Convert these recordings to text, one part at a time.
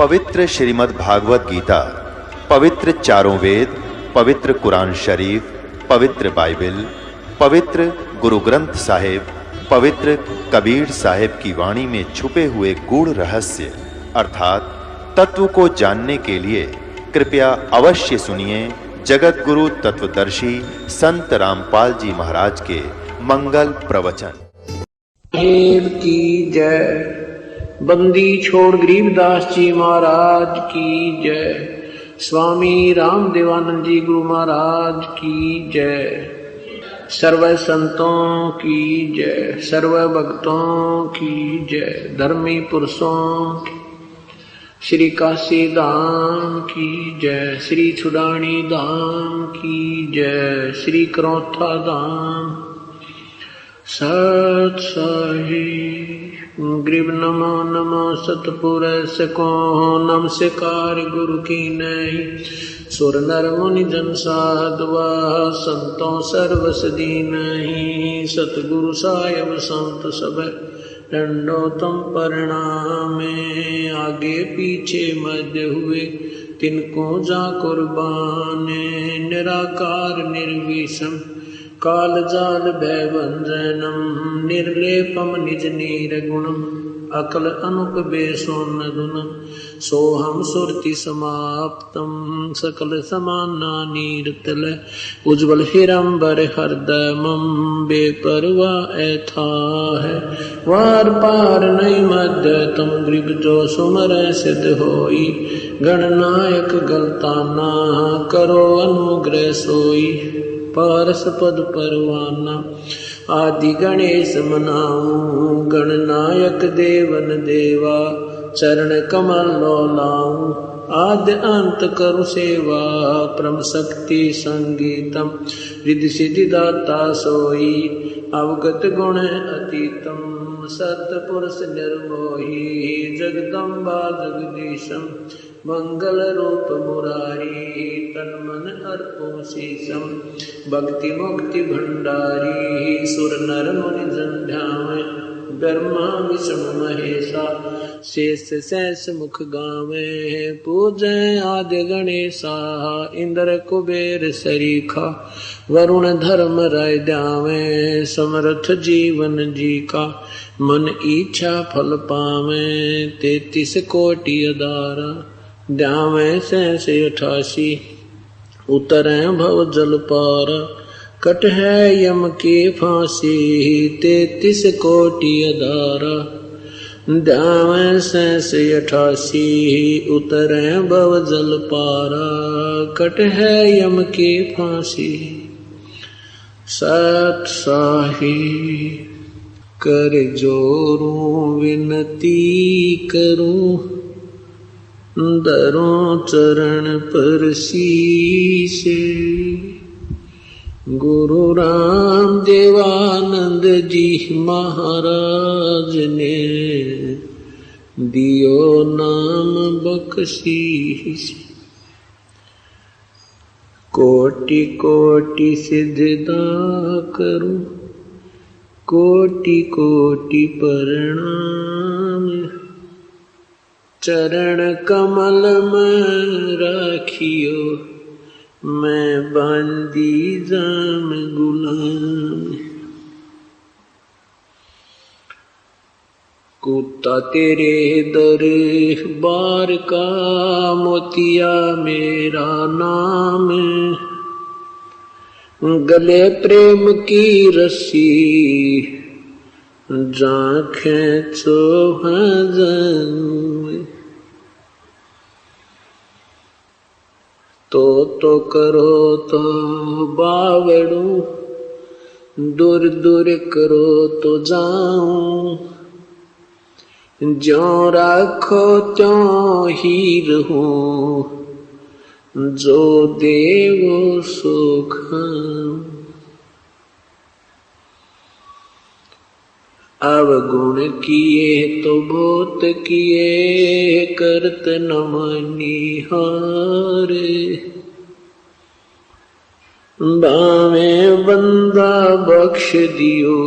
पवित्र श्रीमद् भागवत गीता, पवित्र चारों वेद, पवित्र कुरान शरीफ, पवित्र बाइबल, पवित्र गुरु ग्रंथ साहिब, पवित्र कबीर साहिब की वाणी में छुपे हुए गूढ़ रहस्य अर्थात तत्व को जानने के लिए कृपया अवश्य सुनिए जगत गुरु तत्वदर्शी संत रामपाल जी महाराज के मंगल प्रवचन। की जय। बंदी छोड़ गरीबदास जी महाराज की जय। स्वामी राम देवानंद जी गुरु महाराज की जय। सर्व संतों की जय, सर्व भक्तों की जय, धर्मी पुरुषों की, श्री काशी धाम की जय, श्री छुडानी धाम की जय, श्री करौथा धाम सत साहिब। ग्रीब नमो नमो सतपुरुष को नमस्कार गुरु की नहीं। सुर नर मुनि जन साधवा संतों सर्वसदी नहीं। सतगुरु साहिब संत सब दंडोतम प्रणामे। आगे पीछे मध्य हुए तिनको जा कुर्बाने। निराकार निर्विषम काल जाल भय भंजनम। निर्लेपम निज निर्गुणम अकल अनुप बेसोन गुणम। सोहम सुरति समाप्तम सकल समाना नीरतल। उज्ज्वल हिरंबर हृदयमम बेपरवा ऐथा है। वार पार नहीं मध्य तुम ग्रीब जो सुमर सिद्ध होई। गणनायक गलताना करो अनुग्रह सोई। पारस पद परवाना आदि गणेश मनाऊं। गणनायक देवन देवा चरण कमल लाऊं। आद्य अंत करु सेवा परम शक्ति संगीतम। रिद्धि सिद्धि दाता सोई अवगत गुण अतीतम। सतपुरुष निर्मोही जगदम्बा जगदीशम। मंगल रूप मुरारी तन मन अर्पो शीशम। भक्ति मुक्ति भंडारी सुर नर मुनि जन ध्यावे। ब्रह्मा विष्णु महेशा शेष सहस मुख गावे। पूजै आदि गणेशा इंद्र कुबेर सरीखा। वरुण धर्म राय ध्यावे समर्थ जीवन जी का। मन इच्छा फल पावे 33 कोटि अदारा। ध्यावे 88 उतरे भव जल पारा। कट है यम की फांसी 33 कोटि अदारा। ध्यावे 88 उतरे भव जल पारा। कट है यम की फांसी। सत साहिब कर जोरूं विनती करूं। दरों चरण पर शीश। गुरु राम देवानंद जी महाराज ने दियो नाम बख्शीश। कोटि कोटि सिजदा करूं। कोटि कोटि प्रणाम। चरण कमल में राखियो मैं बांदी जाम गुलाम। कुत्ता तेरे दरबार का मोतिया मेरा नाम। गले प्रेम की रस्सी जा खेचो भजन। तो करो तो बावड़ू। दूर दूर करो तो जाऊं। ज्यों राखो त्यों ही रहूं। जो देवो सो खाऊं। अवगुण किए तो बहुत किए करत न मनिहार। बावे बंदा बख्श दियो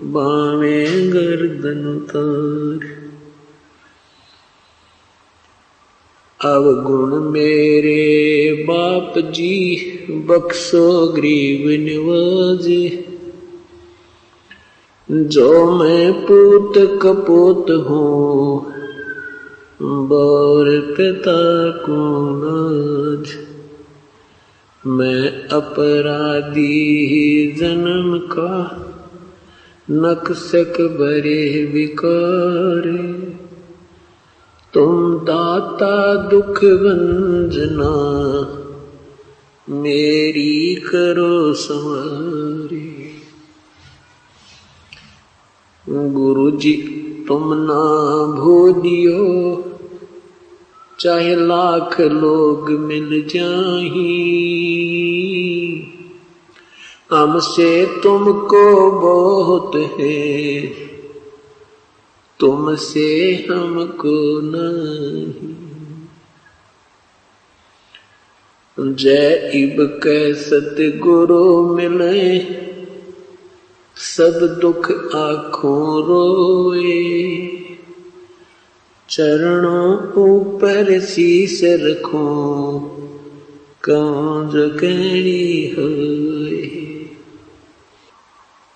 बावे गर्दन तार। अवगुण मेरे बाप जी बख्शो गरीब निवाजे। जो मैं पूत कपूत हूँ बोर पिता को नाज। मैं अपराधी जन्म का नक्सक भरे विकारे। तुम दाता दुख भंजना मेरी करो संवारी। गुरु जी तुम ना भूलियो चाहे लाख लोग मिल जाही। हमसे तुमको बहुत है तुमसे हमको नहीं। जय इब कै सतगुरु मिले सब दुख आँखों रोए। चरणों ऊपर शीस रखूं कहूं जो कहनी होए।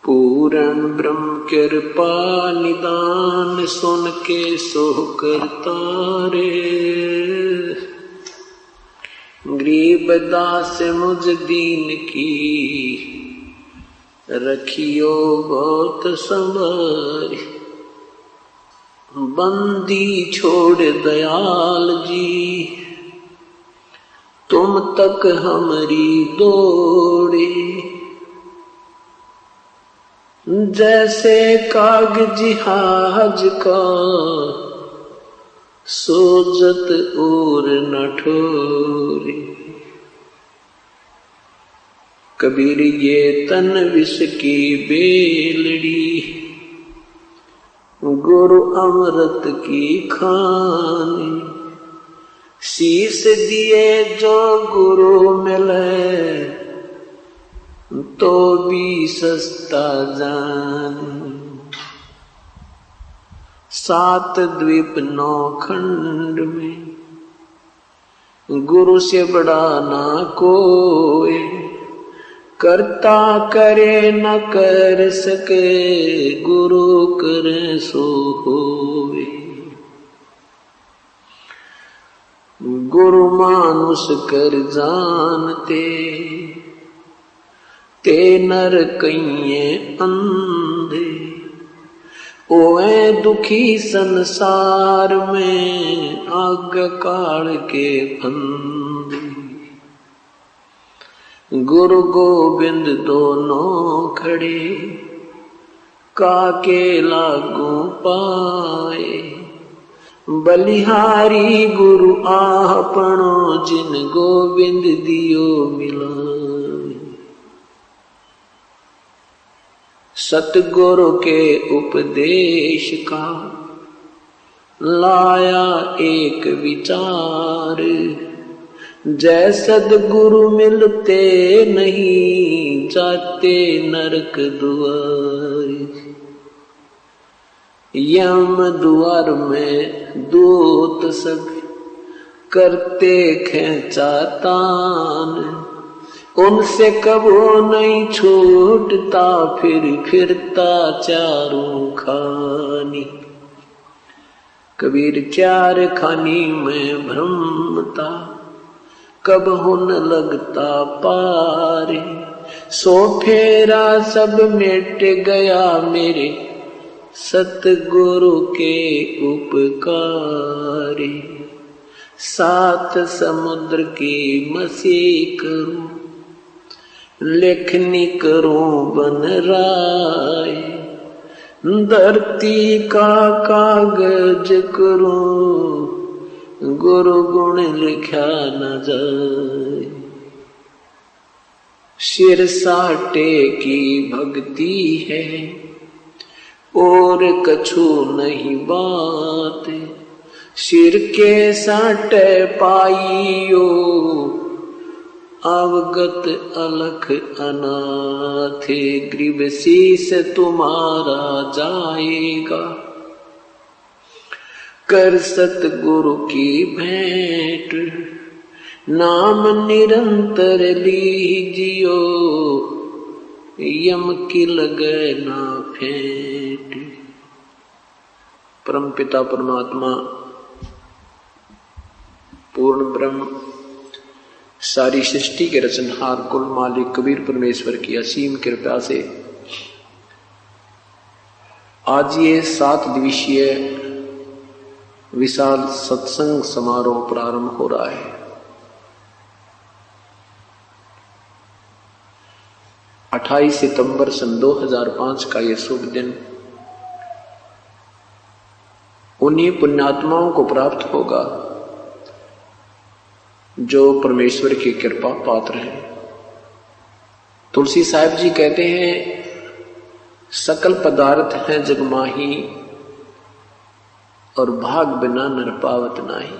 पूर्ण ब्रह्म कृपा निदान सुन के सो करता रे। गरीब दास मुझ दीन की रखियो बहुत संभार। बंदी छोड़ दयाल जी तुम तक हमारी दौड़े। जैसे कागजी हाज का सोजत और न ठोरे। कबीर ये तन विष की बेलड़ी गुरु अमृत की खानी। शीस दिए जो गुरु मिले तो भी सस्ता जान। 7 द्वीप 9 खंड में गुरु से बड़ा ना कोई। करता करे न कर सके गुरु करे सो होवे। गुरु मानुष कर जानते ते नर कइये अंधे। ओए दुखी संसार में आग काल के फंदे। गुरु गोविंद दोनों खड़े काके लागू पाए। बलिहारी गुरु आपनो जिन गोविंद दियो मिलाए। सतगुरु के उपदेश का लाया एक विचार। जय सदगुरु मिलते नहीं जाते नरक द्वार। यम द्वार में दूत सब करते खेचातान। उनसे कबो नहीं छूटता फिरता चारों खानी। कबीर चार खानी में भ्रमता कब हुन लगता पारे। सो फेरा सब मिट गया मेरे सतगुरु के उपकारे। 7 समुद्र की मसी करूं लेखनी करूं बन राय। धरती का कागज करूं गुरु गुण लिखा न जाए। सिर साटे की भक्ति है और कछु नहीं बात। सिर के साटे पाइयो अवगत अलख अनाथ। ग्रीव शीस तुम्हारा जाएगा कर सतगुरु की भेंट, नाम निरंतर लीजियो, यम की लगे ना फेंट। परम पिता परमात्मा पूर्ण ब्रह्म सारी सृष्टि के रचनहार कुल मालिक कबीर परमेश्वर की असीम कृपा से आज ये 7 दिवसीय विशाल सत्संग समारोह प्रारंभ हो रहा है। 28 सितंबर सन 2005 का ये शुभ दिन उन्हीं पुण्यात्माओं को प्राप्त होगा जो परमेश्वर की कृपा पात्र हैं। तुलसी साहिब जी कहते हैं, सकल पदार्थ हैं जग माही, और भाग बिना नर पावत नाही।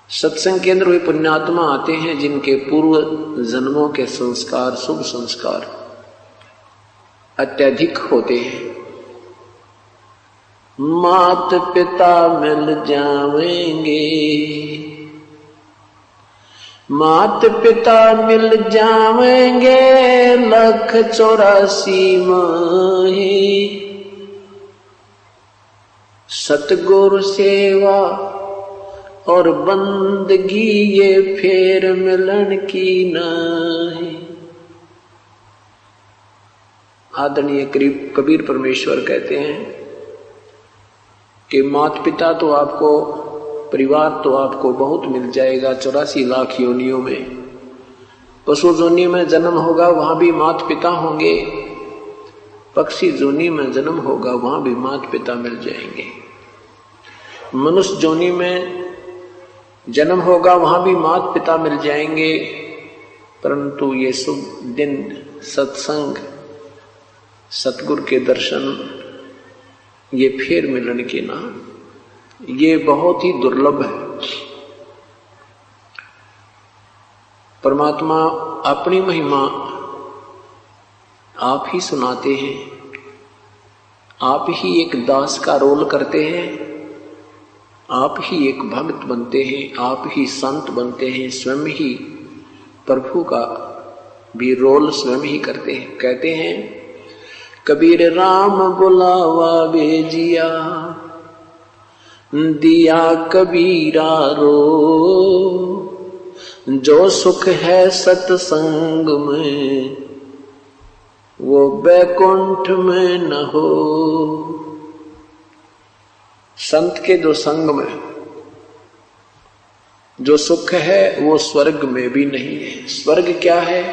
सत्संग केंद्र हुए पुण्यात्मा आते हैं जिनके पूर्व जन्मों के संस्कार, शुभ संस्कार अत्यधिक होते हैं। मात पिता मिल जावेंगे, मात पिता मिल जावेंगे, 184 माही। सतगुरु सेवा और बंदगी ये फेर मिलन की नहीं। आदरणीय कबीर परमेश्वर कहते हैं कि माता पिता तो आपको, परिवार तो आपको बहुत मिल जाएगा 84 लाख योनियों में। पशु जोनी में जन्म होगा वहां भी माता पिता होंगे, पक्षी जोनी में जन्म होगा वहां भी माता पिता मिल जाएंगे। मनुष्य जोनी में जन्म होगा वहां भी माता पिता मिल जाएंगे। परंतु ये शुभ दिन सत्संग, सतगुरु के दर्शन, ये फिर मिलन के ना, ये बहुत ही दुर्लभ है। परमात्मा अपनी महिमा आप ही सुनाते हैं, आप ही एक दास का रोल करते हैं, आप ही एक भक्त बनते हैं, आप ही संत बनते हैं, स्वयं ही प्रभु का भी रोल स्वयं ही करते हैं। कहते हैं, कबीर राम बुलावा भेजिया, दिया कबीरा रो, जो सुख है सत्संग में वो बैकुंठ में न हो। संत के जो संग में जो सुख है वो स्वर्ग में भी नहीं है। स्वर्ग क्या है?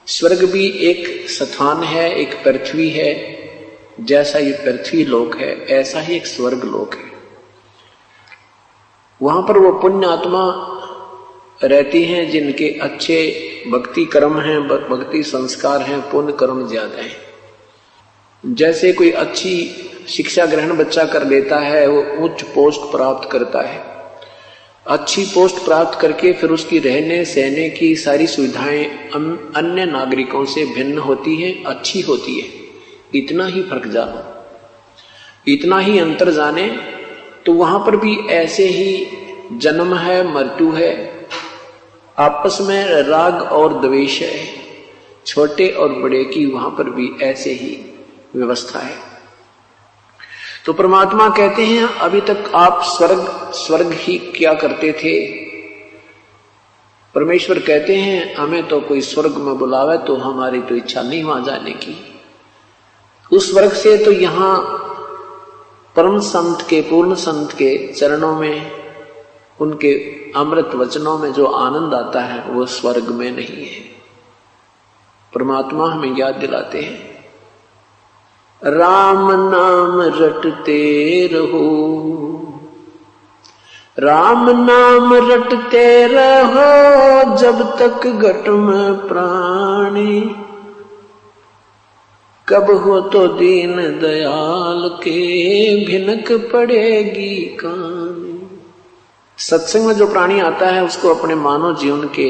स्वर्ग भी एक स्थान है, एक पृथ्वी है। जैसा ये पृथ्वी लोक है ऐसा ही एक स्वर्ग लोक है। वहां पर वो पुण्य आत्मा रहती हैं जिनके अच्छे भक्ति कर्म हैं, भक्ति संस्कार हैं, पुण्य कर्म ज्यादा हैं। जैसे कोई अच्छी शिक्षा ग्रहण बच्चा कर लेता है, वो उच्च पोस्ट प्राप्त करता है। अच्छी पोस्ट प्राप्त करके फिर उसकी रहने सहने की सारी सुविधाएं अन्य नागरिकों से भिन्न होती है, अच्छी होती है। इतना ही फर्क जानो, इतना ही अंतर जाने तो वहां पर भी ऐसे ही जन्म है, मृत्यु है, आपस में राग और द्वेष है, छोटे और बड़े की वहां पर भी ऐसे ही व्यवस्था है। तो परमात्मा कहते हैं, अभी तक आप स्वर्ग ही क्या करते थे। परमेश्वर कहते हैं, हमें तो कोई स्वर्ग में बुलावे तो हमारी तो इच्छा नहीं वहां जाने की। उस स्वर्ग से तो यहां परम संत के, पूर्ण संत के चरणों में, उनके अमृत वचनों में जो आनंद आता है वो स्वर्ग में नहीं है। परमात्मा हमें याद दिलाते हैं, राम नाम रटते रहो, राम नाम रटते रहो, जब तक घट में प्राणी, कब हो तो दीन दयाल के भिनक पड़ेगी कहानी। सत्संग में जो प्राणी आता है उसको अपने मानव जीवन के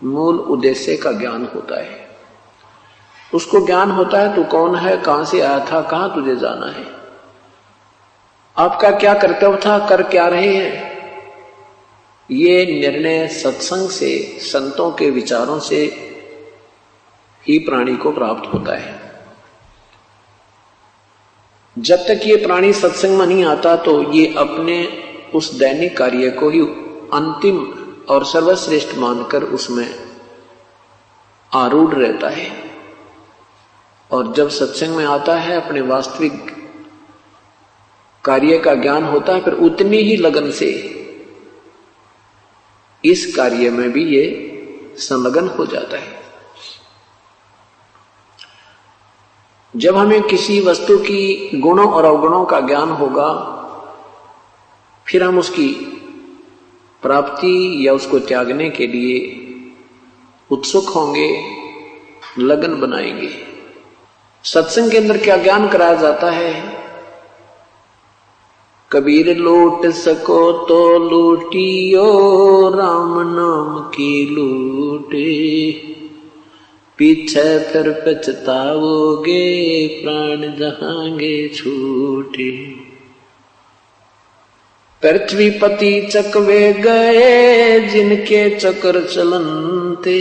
मूल उद्देश्य का ज्ञान होता है। उसको ज्ञान होता है तू कौन है, कहां से आया था, कहां तुझे जाना है। आपका क्या कर्तव्य था, कर क्या रहे हैं, ये निर्णय सत्संग से, संतों के विचारों से ही प्राणी को प्राप्त होता है। जब तक ये प्राणी सत्संग में नहीं आता तो ये अपने उस दैनिक कार्य को ही अंतिम और सर्वश्रेष्ठ मानकर उसमें आरूढ़ रहता है, और जब सत्संग में आता है अपने वास्तविक कार्य का ज्ञान होता है, फिर उतनी ही लगन से इस कार्य में भी ये संलग्न हो जाता है। जब हमें किसी वस्तु की गुणों और अवगुणों का ज्ञान होगा, फिर हम उसकी प्राप्ति या उसको त्यागने के लिए उत्सुक होंगे, लगन बनाएंगे। सत्संग के अंदर क्या ज्ञान कराया जाता है? कबीर लूट सको तो लूटियो, राम नाम की लूटे, पीछे फिर पछताओगे, प्राण जहांगे छूटे। पृथ्वीपति चकवे गए, जिनके चक्र चलनते,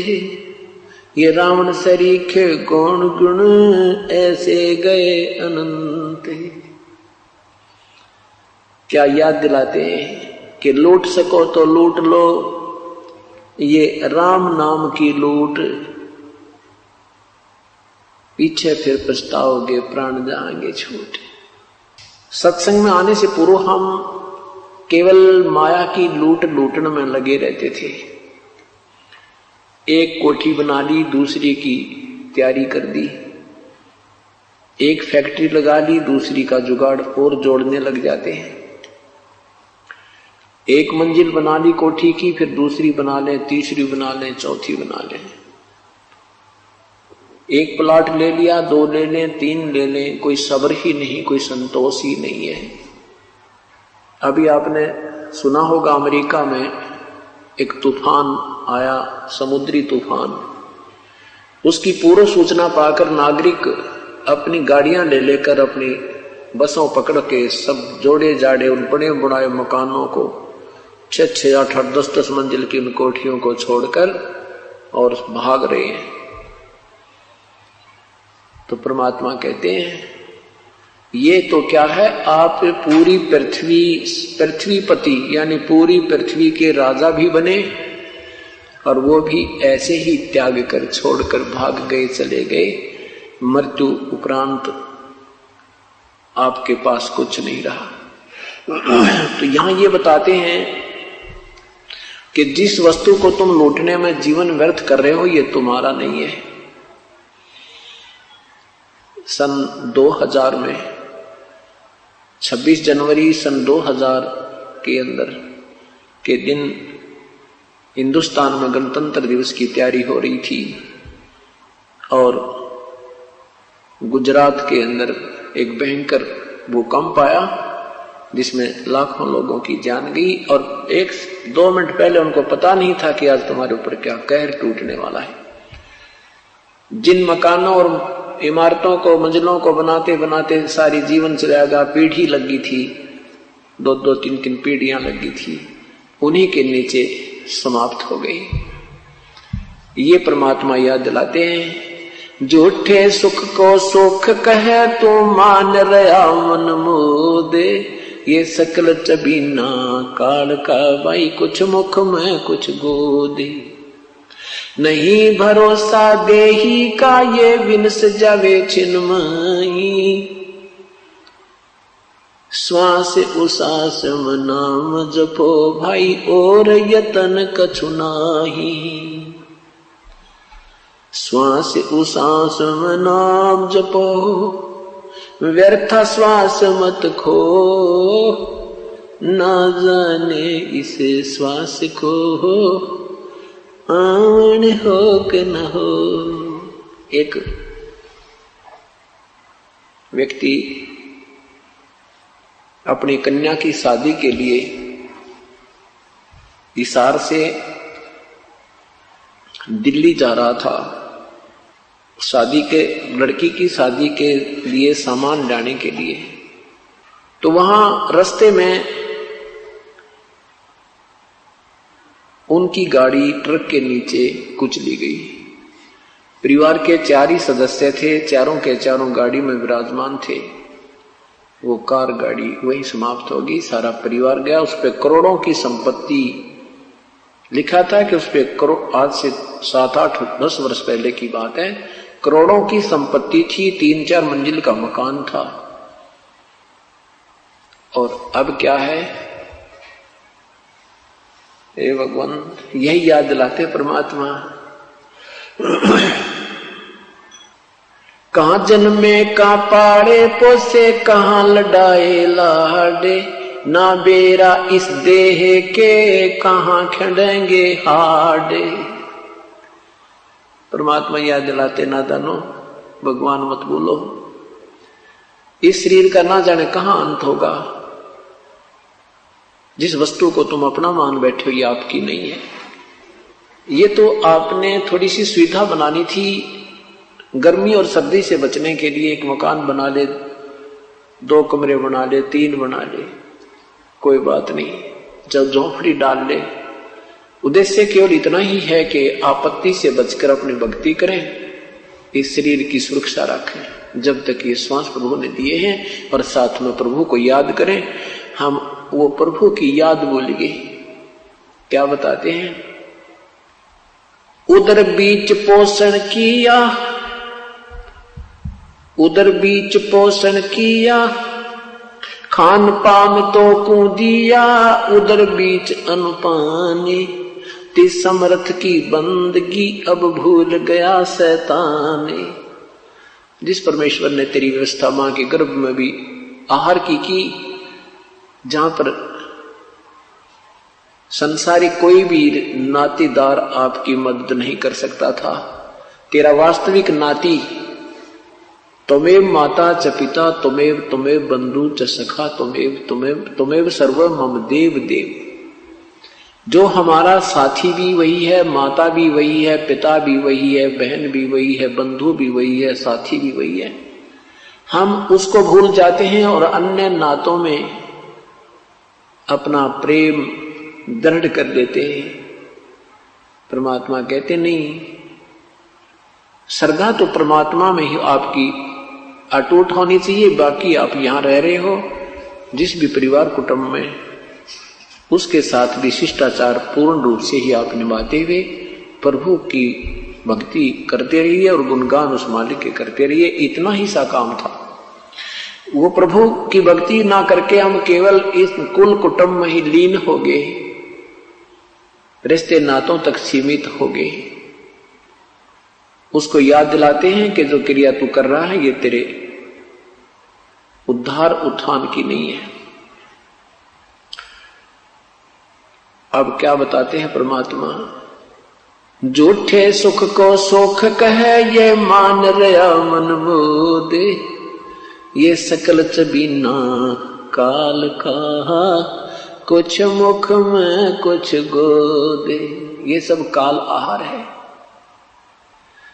ये रावण सरीखे कौन गुण, ऐसे गए अनंत। क्या याद दिलाते हैं कि लूट सको तो लूट लो, ये राम नाम की लूट, पीछे फिर पछताओगे, प्राण जाएंगे छूट। सत्संग में आने से पूर्व हम केवल माया की लूट लूटने में लगे रहते थे। एक कोठी बना ली, दूसरी की तैयारी कर दी, एक फैक्ट्री लगा ली, दूसरी का जुगाड़ और जोड़ने लग जाते हैं। एक मंजिल बना ली कोठी की, फिर दूसरी बना लें, तीसरी बना लें, चौथी बना लें। एक प्लाट ले लिया, 2 ले लें, 3 ले लें, कोई सब्र ही नहीं, कोई संतोष ही नहीं है। अभी आपने सुना होगा अमेरिका में एक तूफान आया, समुद्री तूफान। उसकी पूर्व सूचना पाकर नागरिक अपनी गाड़ियां ले लेकर अपनी बसों पकड़ के सब जोड़े जाड़े उन बड़े बुढ़ाए मकानों को, 6-6, 8-8, 10-10 मंजिल की उन कोठियों को छोड़कर और भाग रहे हैं। तो परमात्मा कहते हैं ये तो क्या है, आप पूरी पृथ्वीपति यानी पूरी पृथ्वी के राजा भी बने, और वो भी ऐसे ही त्याग कर छोड़कर भाग गए, चले गए। मृत्यु उपरांत आपके पास कुछ नहीं रहा। तो यहां ये बताते हैं कि जिस वस्तु को तुम लूटने में जीवन व्यर्थ कर रहे हो, ये तुम्हारा नहीं है। सन 2000 में 26 जनवरी सन 2000 के अंदर के दिन हिंदुस्तान में गणतंत्र दिवस की तैयारी हो रही थी, और गुजरात के अंदर एक भयंकर भूकंप आया जिसमें लाखों लोगों की जान गई, और 1-2 मिनट पहले उनको पता नहीं था कि आज तुम्हारे ऊपर क्या कहर टूटने वाला है। जिन मकानों और इमारतों को, मंजिलों को बनाते बनाते सारी जीवन चला गया, पीढ़ी लगी थी, 2-2, 3-3 पीढ़ियां लगी थी, उन्हीं के नीचे समाप्त हो गई। ये परमात्मा याद दिलाते हैं, झूठे सुख को सुख कहे तो मान रहा मन मोदे, ये सकल चबीना काल का भाई, कुछ मुख में कुछ गोदे। नहीं भरोसा देही का, ये विनस जावे छिन्मयी, श्वास उसास नाम जपो भाई, और यतन कछु नाही। श्वास उसास नाम जपो, व्यर्थ श्वास मत खो, ना जाने इसे श्वास को आन हो कि न हो। एक व्यक्ति अपनी कन्या की शादी के लिए हिसार से दिल्ली जा रहा था। लड़की की शादी के लिए सामान लाने के लिए। तो वहां रास्ते में उनकी गाड़ी ट्रक के नीचे कुचली गई। परिवार के 4 ही सदस्य थे, चारों के चारों गाड़ी में विराजमान थे। वो कार गाड़ी वही समाप्त होगी, सारा परिवार गया। उस पे करोड़ों की संपत्ति, लिखा था कि उस पे करोड़, आज से 7, 8, 10 वर्ष पहले की बात है, करोड़ों की संपत्ति थी, 3-4 मंजिल का मकान था। और अब क्या है, हे भगवान, यही याद दिलाते परमात्मा। कहाँ जन्मे का पाड़े पोसे, कहाँ लड़ाए लाडे, ना बेरा इस देह के, कहाँ खड़ेंगे हाडे। परमात्मा याद दिलाते, नादानो भगवान मत बोलो, इस शरीर का ना जाने कहाँ अंत होगा। जिस वस्तु को तुम अपना मान बैठे हो ये आपकी नहीं है। ये तो आपने थोड़ी सी सुविधा बनानी थी, गर्मी और सर्दी से बचने के लिए एक मकान बना ले, 2 कमरे बना ले, 3 बना ले, कोई बात नहीं, जब झोंपड़ी डाल ले। उद्देश्य केवल इतना ही है कि आपत्ति से बचकर अपनी भक्ति करें, इस शरीर की सुरक्षा रखें जब तक ये श्वास प्रभु ने दिए हैं, और साथ में प्रभु को याद करें। हम वो प्रभु की याद भूलिए। क्या बताते हैं, उधर बीच पोषण किया, उधर बीच पोषण किया, खान पान तो को दिया, उधर बीच अनुपानी, ती समर्थ की बंदगी अब भूल गया शैतानी। जिस परमेश्वर ने तेरी व्यवस्था मां के गर्भ में भी आहार की, जहां पर संसारी कोई भी नातीदार आपकी मदद नहीं कर सकता था, तेरा वास्तविक नाती त्वमेव माता च पिता, त्वमेव बंधु च सखा, त्वमेव सर्व मम देव देव। जो हमारा साथी भी वही है, माता भी वही है, पिता भी वही है, बहन भी वही है, बंधु भी वही है, साथी भी वही है। हम उसको भूल जाते हैं और अन्य नातों में अपना प्रेम दृढ़ कर देते हैं। परमात्मा कहते नहीं, श्रद्धा तो परमात्मा में ही आपकी अटूट होनी चाहिए। बाकी आप यहां रह रहे हो, जिस भी परिवार कुटुंब में, उसके साथ भी शिष्टाचार पूर्ण रूप से ही आप निभाते हुए प्रभु की भक्ति करते रहिए और गुणगान उस मालिक के करते रहिए। इतना ही सा काम था। वो प्रभु की भक्ति ना करके हम केवल इस कुल कुटुंब में ही लीन हो गए, रिश्ते नातों तक सीमित हो गए। उसको याद दिलाते हैं कि जो क्रिया तू कर रहा है ये तेरे उद्धार उत्थान की नहीं है। अब क्या बताते हैं परमात्मा, झूठे सुख को सुख कहे, ये मान रहा मन मोदे, ये सकल चबीना काल का, कुछ मुख में कुछ गोदे। ये सब काल आहार है।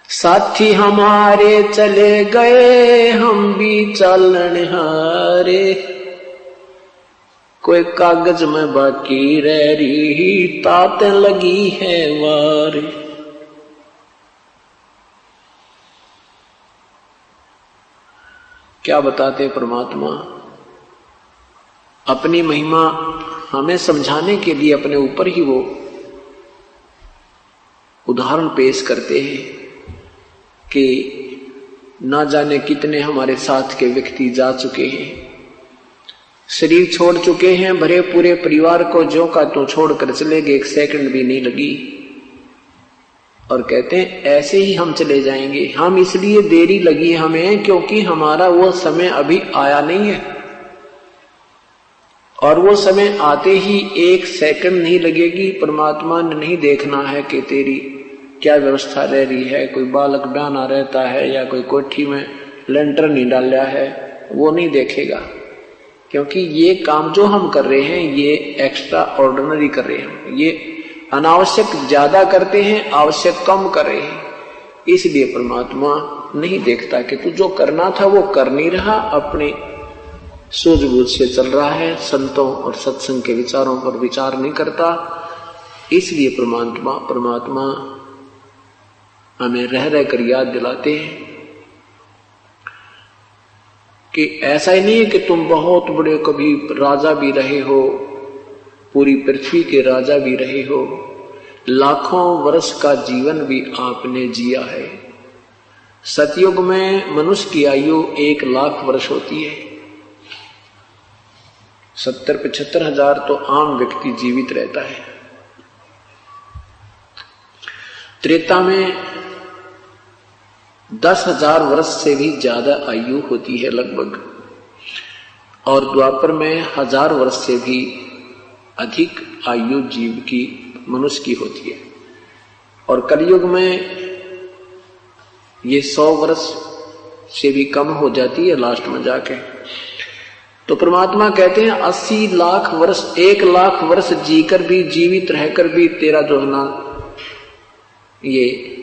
साथी हमारे चले गए, हम भी चलन हारे, कोई कागज में बाकी रह रही, तात लगी है वारे। क्या बताते परमात्मा, अपनी महिमा हमें समझाने के लिए अपने ऊपर ही वो उदाहरण पेश करते हैं कि ना जाने कितने हमारे साथ के व्यक्ति जा चुके हैं, शरीर छोड़ चुके हैं, भरे पूरे परिवार को जो का तो छोड़कर चले गए, 1 सेकंड भी नहीं लगी, और कहते हैं ऐसे ही हम चले जाएंगे। हम इसलिए देरी लगी हमें क्योंकि हमारा वो समय अभी आया नहीं है, और वो समय आते ही 1 सेकंड नहीं लगेगी। परमात्मा ने नहीं देखना है कि तेरी क्या व्यवस्था रह रही है, कोई बालक बयाना रहता है या कोई कोठी में लेंटर नहीं डाला है, वो नहीं देखेगा। क्योंकि ये काम जो हम कर रहे हैं ये एक्स्ट्रा ऑर्डिनरी कर रहे हैं, ये अनावश्यक ज्यादा करते हैं, आवश्यक कम कर रहे हैं। इसलिए परमात्मा नहीं देखता कि तू जो करना था वो कर नहीं रहा, अपने सूझबूझ से चल रहा है, संतों और सत्संग के विचारों पर विचार नहीं करता। इसलिए परमात्मा हमें रह रह कर याद दिलाते हैं कि ऐसा ही नहीं है कि तुम बहुत बड़े कभी राजा भी रहे हो, पूरी पृथ्वी के राजा भी रहे हो, लाखों वर्ष का जीवन भी आपने जिया है। सतयुग में मनुष्य की आयु 1 लाख वर्ष होती है। 70-75 हजार तो आम व्यक्ति जीवित रहता है। त्रेता में 10,000 वर्ष से भी ज्यादा आयु होती है लगभग, और द्वापर में 1000 वर्ष से भी अधिक आयु जीव की, मनुष्य की होती है। और कलयुग में ये 100 वर्ष से भी कम हो जाती है लास्ट में जाके। तो परमात्मा कहते हैं 80 लाख वर्ष, 1 लाख वर्ष जीकर भी, जीवित रहकर भी तेरा जो है ना ये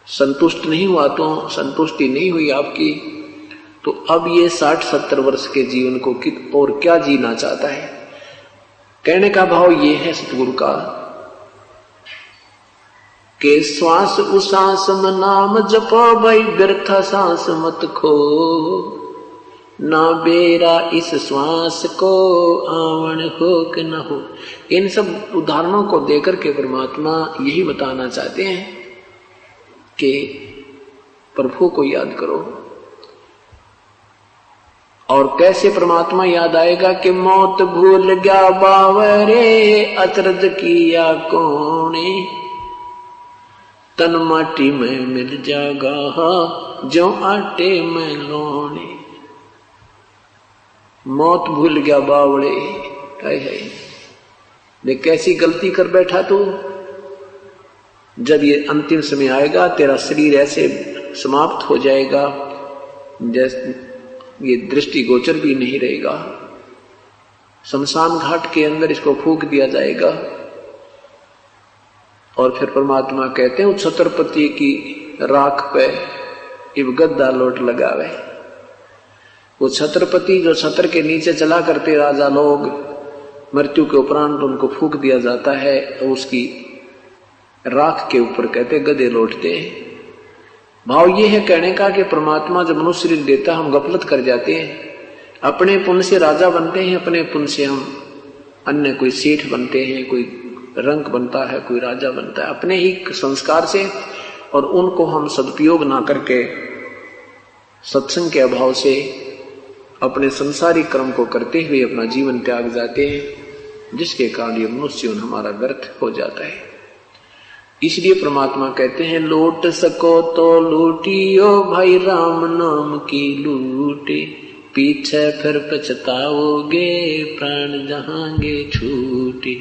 संतुष्ट नहीं हुआ, तो संतुष्टि नहीं हुई आपकी, तो अब ये 60-70 वर्ष के जीवन को कित और क्या जीना चाहता है। कहने का भाव ये है सतगुरु का कि श्वास उश्वास में नाम जपो भाई, व्यर्थ सांस मत खो, ना बेरा इस श्वास को आवन हो कि न हो। इन सब उदाहरणों को देकर के परमात्मा यही बताना चाहते हैं कि प्रभु को याद करो। और कैसे परमात्मा याद आएगा कि मौत भूल गया बावरे, अचरज किया कोने, तन माटी में मिल जागा जो आटे में लोने। मौत भूल गया बावड़े, है देख कैसी गलती कर बैठा तू। जब ये अंतिम समय आएगा तेरा शरीर ऐसे समाप्त हो जाएगा जैसे ये दृष्टि गोचर भी नहीं रहेगा। शमशान घाट के अंदर इसको फूंक दिया जाएगा। और फिर परमात्मा कहते हैं छत्रपति की राख पे इब गद्दा लोट लगावे। वो छत्रपति जो छत्र के नीचे चला करते राजा लोग, मृत्यु के उपरांत उनको फूंक दिया जाता है और उसकी राख के ऊपर कहते गधे लौटते हैं। भाव ये है कहने का कि परमात्मा जब मनुष्य शरीर देता हम गफलत कर जाते हैं, अपने पुण्य से राजा बनते हैं, अपने पुण्य से हम अन्य कोई सेठ बनते हैं, कोई रंक बनता है, कोई राजा बनता है अपने ही संस्कार से, और उनको हम सदुपयोग ना करके सत्संग के अभाव से अपने संसारिक कर्म को करते हुए अपना जीवन त्याग जाते हैं, जिसके कारण ये मनुष्य जीवन हमारा व्यर्थ हो जाता है। इसलिए परमात्मा कहते हैं लूट सको तो लूटियो भाई राम नाम की लूटे, पीछे फिर पछताओगे प्राण जहांगे छूटे।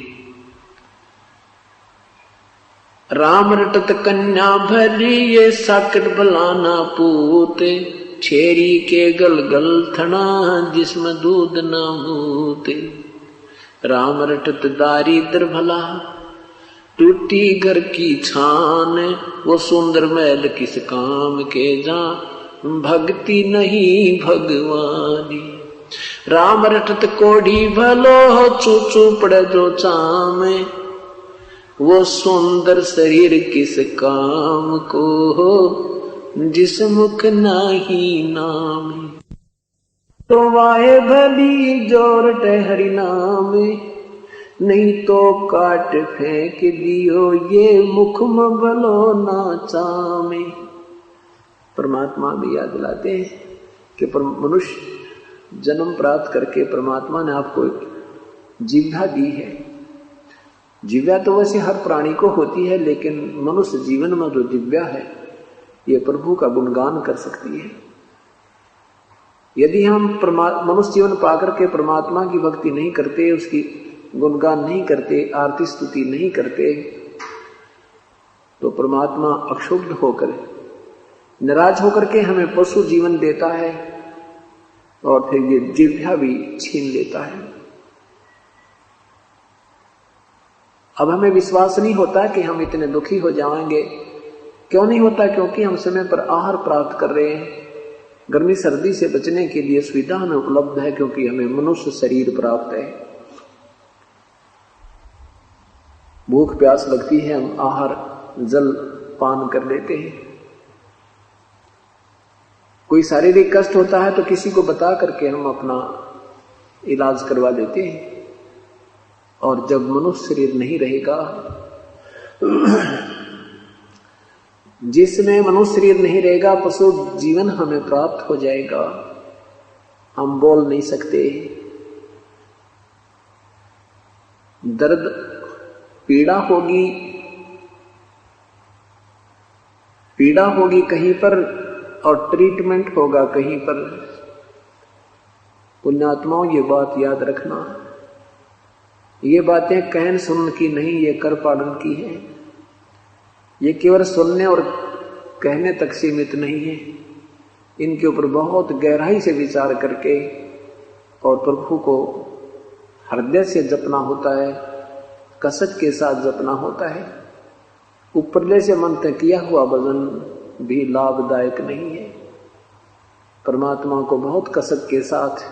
राम रटत कन्या भरी ये साकट बलाना पूते, छेरी के गल थना जिसमें दूध न मूते। राम रटत दारिद्र भला टूटी घर की छान, वो सुंदर महल किस काम के जा भक्ति नहीं भगवानी। राम रटत कोढ़ी भलो चूचू पड़े जो चामे, वो सुंदर शरीर किस काम को जिस मुख नाही नाम। तो वाहे भली जोरट हरि नाम, नहीं तो काट फेंक दियो ये मुख में भलो ना चामे। परमात्मा भी याद दिलाते हैं कि मनुष्य जन्म प्राप्त करके परमात्मा ने आपको जिह्वा दी है। जिह्वा तो वैसे हर प्राणी को होती है, लेकिन मनुष्य जीवन में जो जिह्वा है ये प्रभु का गुणगान कर सकती है। यदि हम मनुष्य जीवन पाकर के परमात्मा की भक्ति नहीं करते, उसकी गुणगान नहीं करते, आरती स्तुति नहीं करते, तो परमात्मा अक्षुब्ध होकर नाराज होकर के हमें पशु जीवन देता है और फिर ये जिह्वा भी छीन लेता है। अब हमें विश्वास नहीं होता कि हम इतने दुखी हो जाएंगे। क्यों नहीं होता? क्योंकि हम समय पर आहार प्राप्त कर रहे हैं, गर्मी सर्दी से बचने के लिए सुविधा हमें उपलब्ध है, क्योंकि हमें मनुष्य शरीर प्राप्त है। भूख प्यास लगती है, हम आहार जल पान कर लेते हैं। कोई शारीरिक कष्ट होता है तो किसी को बता करके हम अपना इलाज करवा देते हैं। और जब मनुष्य शरीर नहीं रहेगा, जिसमें मनुष्य शरीर नहीं रहेगा, पशु जीवन हमें प्राप्त हो जाएगा। हम बोल नहीं सकते, दर्द पीड़ा होगी कहीं पर और ट्रीटमेंट होगा कहीं पर। पुण्यात्माओं, ये बात याद रखना, ये बातें कहन सुन की नहीं, ये कर पालन की है। ये केवल सुनने और कहने तक सीमित नहीं है, इनके ऊपर बहुत गहराई से विचार करके और प्रभु को हृदय से जपना होता है, कसक के साथ जपना होता है। उपरले से मंत्र किया हुआ भजन भी लाभदायक नहीं है। परमात्मा को बहुत कसक के साथ,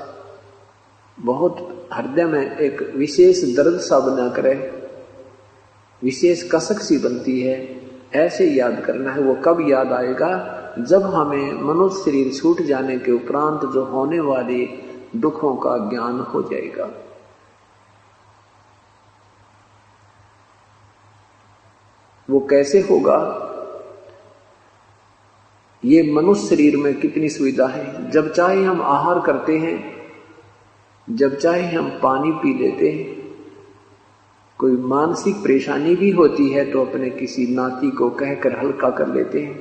बहुत हृदय में एक विशेष दर्द सा बना करे, विशेष कसक सी बनती है, ऐसे याद करना है। वो कब याद आएगा? जब हमें मनुष्य शरीर छूट जाने के उपरांत जो होने वाले दुखों का ज्ञान हो जाएगा। वो कैसे होगा? ये मनुष्य शरीर में कितनी सुविधा है। जब चाहे हम आहार करते हैं, जब चाहे हम पानी पी लेते हैं। कोई मानसिक परेशानी भी होती है तो अपने किसी नाती को कहकर हल्का कर लेते हैं,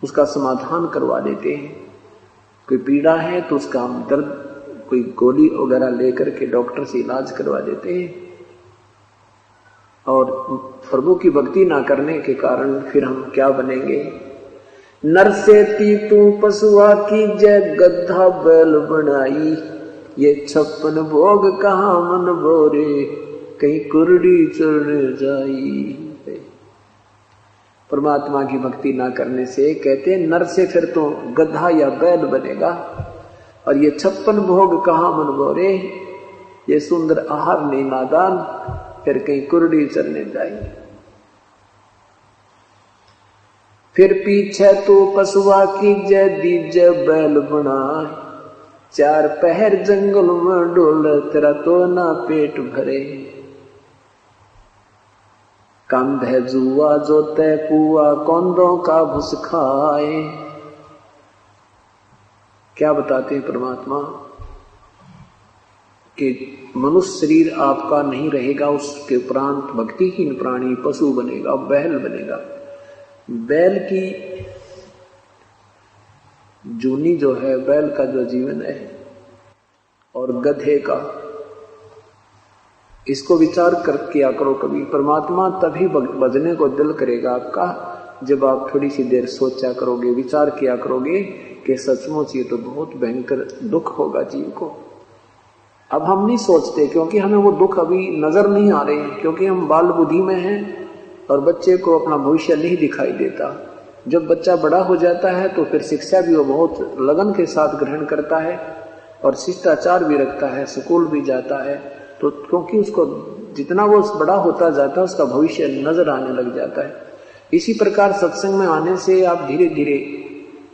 उसका समाधान करवा देते हैं। कोई पीड़ा है तो उसका हम दर्द, कोई गोली वगैरह लेकर के डॉक्टर से इलाज करवा देते हैं। और प्रभु की भक्ति ना करने के कारण फिर हम क्या बनेंगे? नर से ती तू पशुआ की जय, गधा बैल बनाई, ये 56 भोग कहाँ मन बोरे, कहीं कुरडी चढ़ने जाई। परमात्मा की भक्ति ना करने से कहते नर से फिर तो गधा या बैल बनेगा, और ये 56 भोग कहाँ मन बोरे, ये सुंदर आहार नहीं नादान, फिर कहीं कुरडी चलने जाई। फिर पीछे तो पशुआ की जय, दीजे बैल बनाए, 4 पहर जंगल में डोले, तेरा तो ना पेट भरे। कंधे जुआ जोते पुआ, कौंदों का भुस खाए। क्या बताते हैं परमात्मा कि मनुष्य शरीर आपका नहीं रहेगा, उसके उपरांत भक्तिहीन प्राणी पशु बनेगा, बैल बनेगा। बैल की जूनी जो है, बैल का जो जीवन है, और गधे का, इसको विचार कर किया करो कभी। परमात्मा तभी बजने को दिल करेगा आपका जब आप थोड़ी सी देर सोचा करोगे, विचार किया करोगे कि सचमुच ये तो बहुत भयंकर दुख होगा जीव को। अब हम नहीं सोचते क्योंकि हमें वो दुख अभी नजर नहीं आ रहे हैं, क्योंकि हम बाल बुद्धि में हैं और बच्चे को अपना भविष्य नहीं दिखाई देता। जब बच्चा बड़ा हो जाता है तो फिर शिक्षा भी वो बहुत लगन के साथ ग्रहण करता है और शिष्टाचार भी रखता है, स्कूल भी जाता है। तो क्योंकि उसको जितना वो बड़ा होता जाता है उसका भविष्य नजर आने लग जाता है। इसी प्रकार सत्संग में आने से आप धीरे धीरे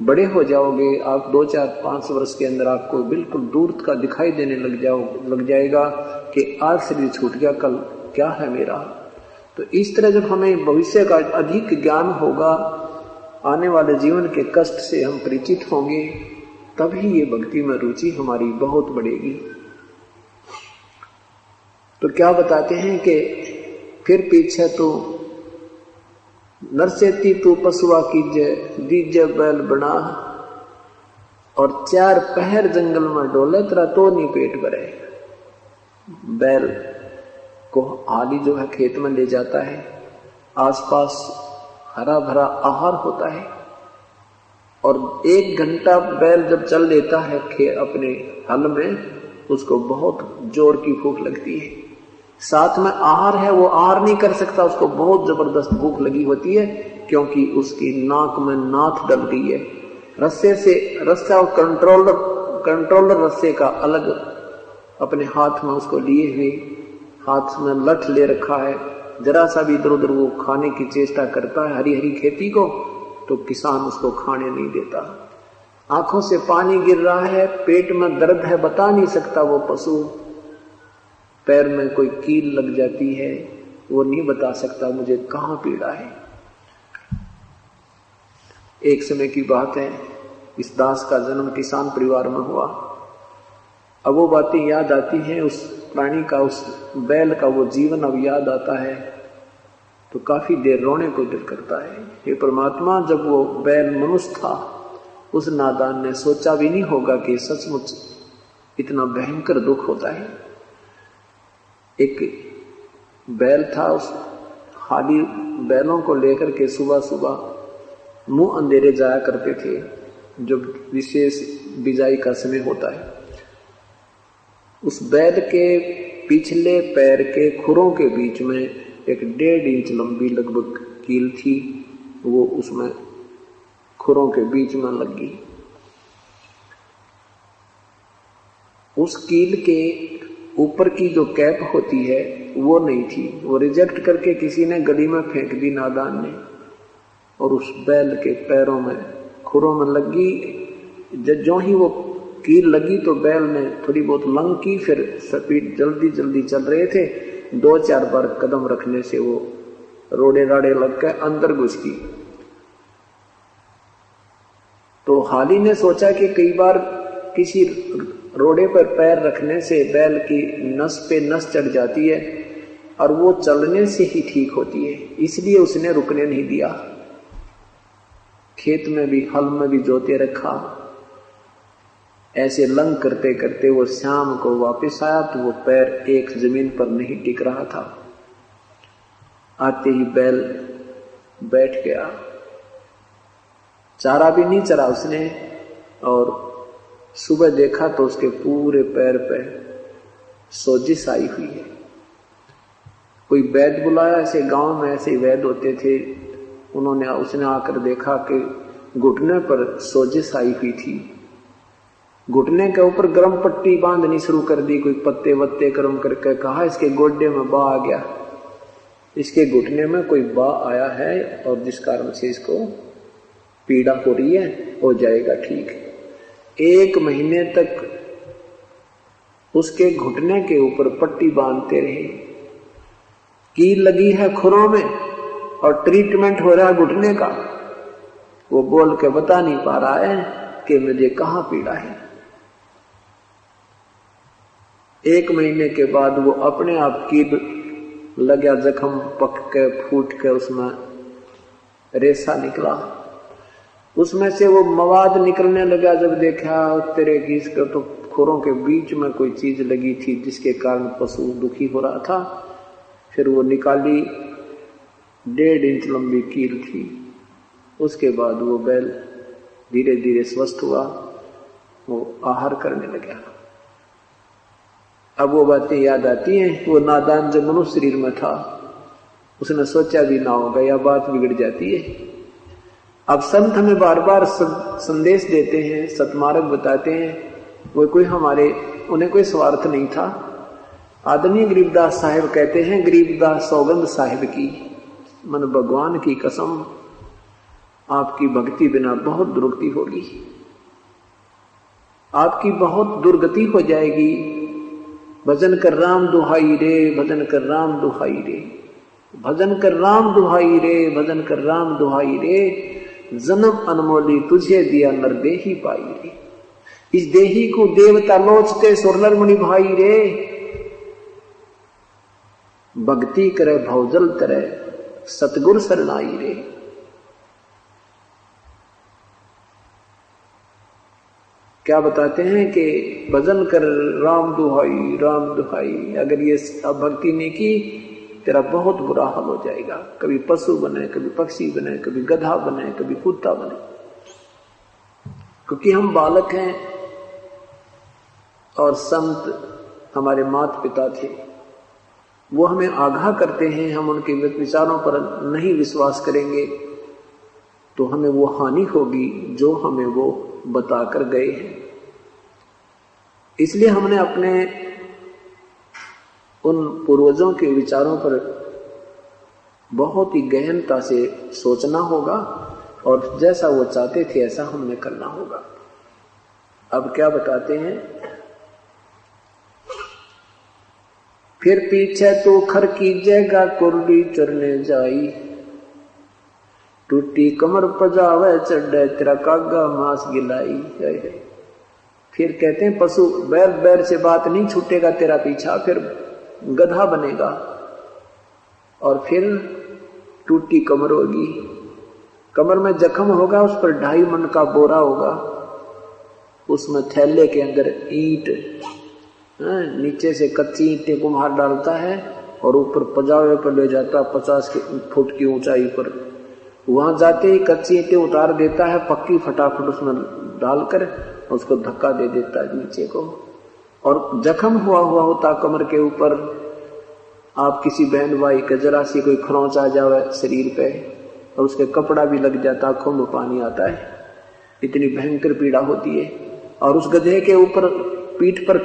बड़े हो जाओगे। आप 2, 4, 5 वर्ष के अंदर आपको बिल्कुल दूर का दिखाई देने लग जाएगा कि आज शरीर छूट गया, कल क्या है मेरा। तो इस तरह जब हमें भविष्य का अधिक ज्ञान होगा, आने वाले जीवन के कष्ट से हम परिचित होंगे, तभी ये भक्ति में रुचि हमारी बहुत बढ़ेगी। तो क्या बताते हैं कि फिर पीछे तो नरसेती तू पशुआ कीजे, दीजे बैल बना, और 4 पहर जंगल में डोले, तेरा तो नहीं पेट भरे। बैल को हाली जो है खेत में ले जाता है, आसपास हरा भरा आहार होता है, और 1 घंटा बैल जब चल लेता है अपने हल में, उसको बहुत जोर की भूख लगती है। साथ में आहार है, वो आहार नहीं कर सकता, उसको बहुत जबरदस्त भूख लगी होती है, क्योंकि उसकी नाक में नाथ डल गई है। रस्से से रस्सा और कंट्रोलर रस्से का अलग अपने हाथ में उसको लिए हुए, हाथ में लठ ले रखा है। जरा सा भी इधर उधर वो खाने की चेष्टा करता है हरी हरी खेती को, तो किसान उसको खाने नहीं देता। आंखों से पानी गिर रहा है, पेट में दर्द है, बता नहीं सकता वो पशु। पैर में कोई कील लग जाती है, वो नहीं बता सकता मुझे कहां पीड़ा है। एक समय की बात है, इस दास का जन्म किसान परिवार में हुआ। अब वो बातें याद आती हैं, उस प्राणी का, उस बैल का वो जीवन अब याद आता है तो काफी देर रोने को दिल करता है। हे परमात्मा, जब वो बैल मनुष्य था, उस नादान ने सोचा भी नहीं होगा कि सचमुच इतना भयंकर दुख होता है। एक बैल था, उस हाली बैलों को लेकर के सुबह सुबह मुंह अंधेरे जाया करते थे, जब विशेष बिजाई का समय होता है। उस बैल के पिछले पैर के खुरों के बीच में एक 1.5 इंच लंबी लगभग कील थी, वो उसमें खुरों के बीच में लगी। उस कील के ऊपर की जो कैप होती है वो नहीं थी, वो रिजेक्ट करके किसी ने गली में फेंक दी नादान ने, और उस बैल के पैरों में खुरों में लगी। जो ही वो कील लगी तो बैल ने थोड़ी बहुत लंग की, फिर स्पीड जल्दी जल्दी चल रहे थे, 2-4 बार कदम रखने से वो रोड़े राड़े लग के अंदर घुस गई। तो हाली ने सोचा कि कई बार किसी रोड़े पर पैर रखने से बैल की नस पे नस चढ़ जाती है और वो चलने से ही ठीक होती है, इसलिए उसने रुकने नहीं दिया। खेत में भी हल में भी जोते रखा। ऐसे लंग करते करते वो शाम को वापस आया तो वो पैर एक जमीन पर नहीं टिक रहा था। आते ही बैल बैठ गया, चारा भी नहीं चरा उसने, और सुबह देखा तो उसके पूरे पैर पे सोजिश आई हुई है। कोई वैद्य बुलाया, ऐसे गांव में ऐसे वैद्य होते थे, उसने आकर देखा कि घुटने पर सोजिश आई हुई थी। घुटने के ऊपर गर्म पट्टी बांधनी शुरू कर दी, कोई पत्ते वत्ते गर्म करके कहा इसके गोड्डे में बा आ गया, इसके घुटने में कोई बा आया है और जिस कारण से इसको पीड़ा हो रही है, हो जाएगा ठीक। 1 महीने तक उसके घुटने के ऊपर पट्टी बांधते रहे। कील लगी है खुरों में और ट्रीटमेंट हो रहा है घुटने का। वो बोल के बता नहीं पा रहा है कि मुझे कहां पीड़ा है। 1 महीने के बाद वो अपने आप कील लगा जख्म पक के फूट के उसमें रेसा निकला, उसमें से वो मवाद निकलने लगा। जब देखा तेरे घीस के तो खुरों के बीच में कोई चीज लगी थी जिसके कारण पशु दुखी हो रहा था। फिर वो निकाली, 1.5 इंच लंबी कील थी। उसके बाद वो बैल धीरे धीरे स्वस्थ हुआ, वो आहार करने लगा। अब वो बातें याद आती हैं। वो नादान जब मनुष्य शरीर में था उसने सोचा भी ना होगा, यह बात बिगड़ जाती है। अब संत हमें बार बार संदेश देते हैं, सतमार्ग बताते हैं। वो कोई उन्हें कोई स्वार्थ नहीं था। आदरणीय गरीबदास साहिब कहते हैं, गरीबदास सौगंध साहिब की, मन भगवान की कसम, आपकी भक्ति बिना बहुत दुर्गति होगी, आपकी बहुत दुर्गति हो जाएगी। भजन कर राम दुहाई रे, भजन कर राम दुहाई रे, भजन कर राम दुहाई रे, भजन कर राम दुहाई रे, जन्म अनमोली तुझे दिया नर देही पाई रे, इस देही को देवता लोचते सुरनर मुनि भाई रे, भक्ति करे भवजल तरे सतगुर शरणाई रे। क्या बताते हैं कि भजन कर राम दुहाई, राम दुहाई। अगर ये भक्ति नहीं की तेरा बहुत बुरा हाल हो जाएगा। कभी पशु बने, कभी पक्षी बने, कभी गधा बने, कभी कुत्ता बने। क्योंकि हम बालक हैं और संत हमारे माता पिता थे, वो हमें आगाह करते हैं, हम उनके विचारों पर नहीं विश्वास करेंगे तो हमें वो हानि होगी जो हमें वो बताकर गए हैं। इसलिए हमने अपने उन पूर्वजों के विचारों पर बहुत ही गहनता से सोचना होगा और जैसा वो चाहते थे ऐसा हमने करना होगा। अब क्या बताते हैं, फिर पीछे तो खर की जगह कुर्डी चरने जाई, टूटी कमर पजावे चढ़े तेरा कागा मांस गिलाई। फिर कहते हैं पशु बैर बैर से बात नहीं छूटेगा तेरा पीछा, फिर गधा बनेगा और फिर टूटी कमर होगी, कमर में जख्म होगा, उस पर 2.5 मन का बोरा होगा, उसमें थैले के अंदर ईंट, नीचे से कच्ची ईंटें कुम्हार डालता है और ऊपर पजावे पर ले जाता 50 फुट की ऊंचाई पर। वहां जाते ही कच्ची ईंटें उतार देता है, पक्की फटाफट उसमें डालकर उसको धक्का दे देता है नीचे को, और जख्म हुआ होता कमर के ऊपर। आप किसी बहन भाई का जरा सी कोई खरोंच आ जावे शरीर पे और उसके कपड़ा भी लग जाता, आंखों में पानी आता है, इतनी भयंकर पीड़ा होती है। और उस गधे के ऊपर पीठ पर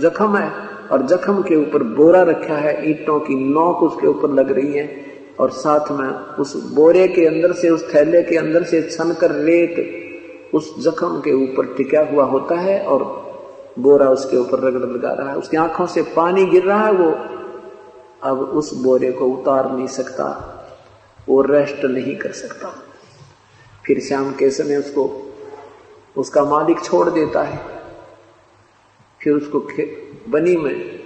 जख्म है और जख्म के ऊपर बोरा रखा है, ईंटों की नोक उसके ऊपर लग रही है और साथ में उस बोरे के अंदर से, उस थैले के अंदर से छनकर रेत उस जख्म के ऊपर टिका हुआ होता है और बोरा उसके ऊपर रगड़ लगा रहा है। उसकी आंखों से पानी गिर रहा है, वो अब उस बोरे को उतार नहीं सकता, वो रेस्ट नहीं कर सकता। फिर शाम के समय उसको उसका मालिक छोड़ देता है, फिर उसको बनी में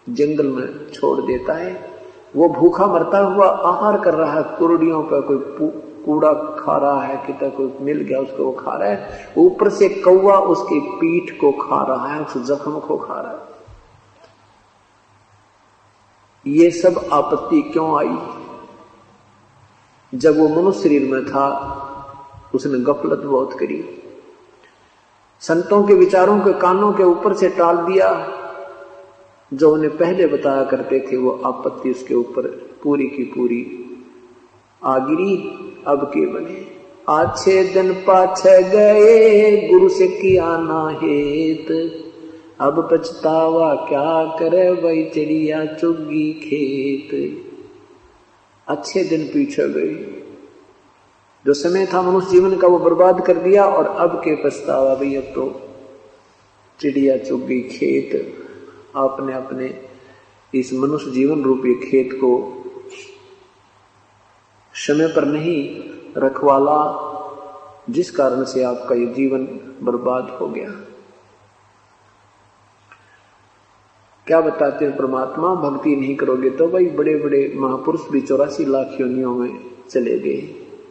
जंगल में छोड़ देता है। वो भूखा मरता हुआ आहार कर रहा है, कुर्डियों पर कोई कूड़ा खा रहा है, कितना कोई मिल गया उसको वो खा रहा है, ऊपर से कौवा उसकी पीठ को खा रहा है, उस जख्म को खा रहा है। ये सब आपत्ति क्यों आई? जब वो मनुष्य शरीर में था उसने गफलत बहुत करी, संतों के विचारों के कानों के ऊपर से टाल दिया। जो उन्हें पहले बताया करते थे वो आपत्ति उसके ऊपर पूरी की पूरी आ गिरी। अब के बने आछे दिन पाछे गए, गुरु से किया ना हेत, अब पछतावा क्या करे वही चिड़िया चुगी खेत। अच्छे दिन पीछे गए, जो समय था मनुष्य जीवन का वो बर्बाद कर दिया और अब के पछतावा भाई अब तो चिड़िया चुग गई खेत। आपने अपने इस मनुष्य जीवन रूपी खेत को समय पर नहीं रखवाला, जिस कारण से आपका ये जीवन बर्बाद हो गया। क्या बताते हैं परमात्मा, भक्ति नहीं करोगे तो भाई बड़े बड़े महापुरुष भी 84 लाख योनियों में चले गए।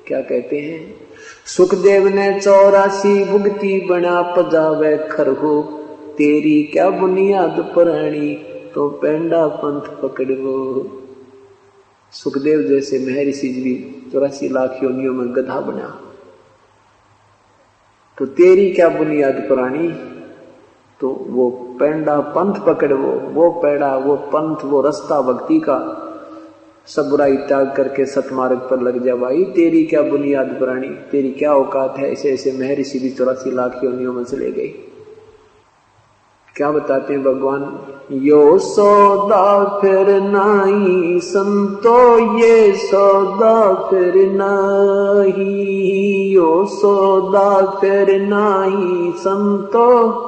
क्या कहते हैं, सुखदेव ने 84 भुगती बना पजावे खरहो, तेरी क्या बुनियाद पुरानी तो पेंडा पंथ पकड़ो। सुखदेव जैसे महर्षि भी 84 लाख योनियों में गधा बना, तो तेरी क्या बुनियाद पुरानी, तो वो पेंडा पंथ पकड़ो। वो पेड़ा, वो पंथ, वो रास्ता भक्ति का, सब बुराई त्याग करके सतमार्ग पर लग जा भाई। तेरी क्या बुनियाद पुरानी, तेरी क्या औकात है। ऐसे ऐसे महर्षि भी 84 लाख योनियों में चले गए। क्या बताते हैं भगवान, यो सौदा फिर नहीं संतो, ये सौदा फिर नहीं, यो सौदा फिर नहीं संतो,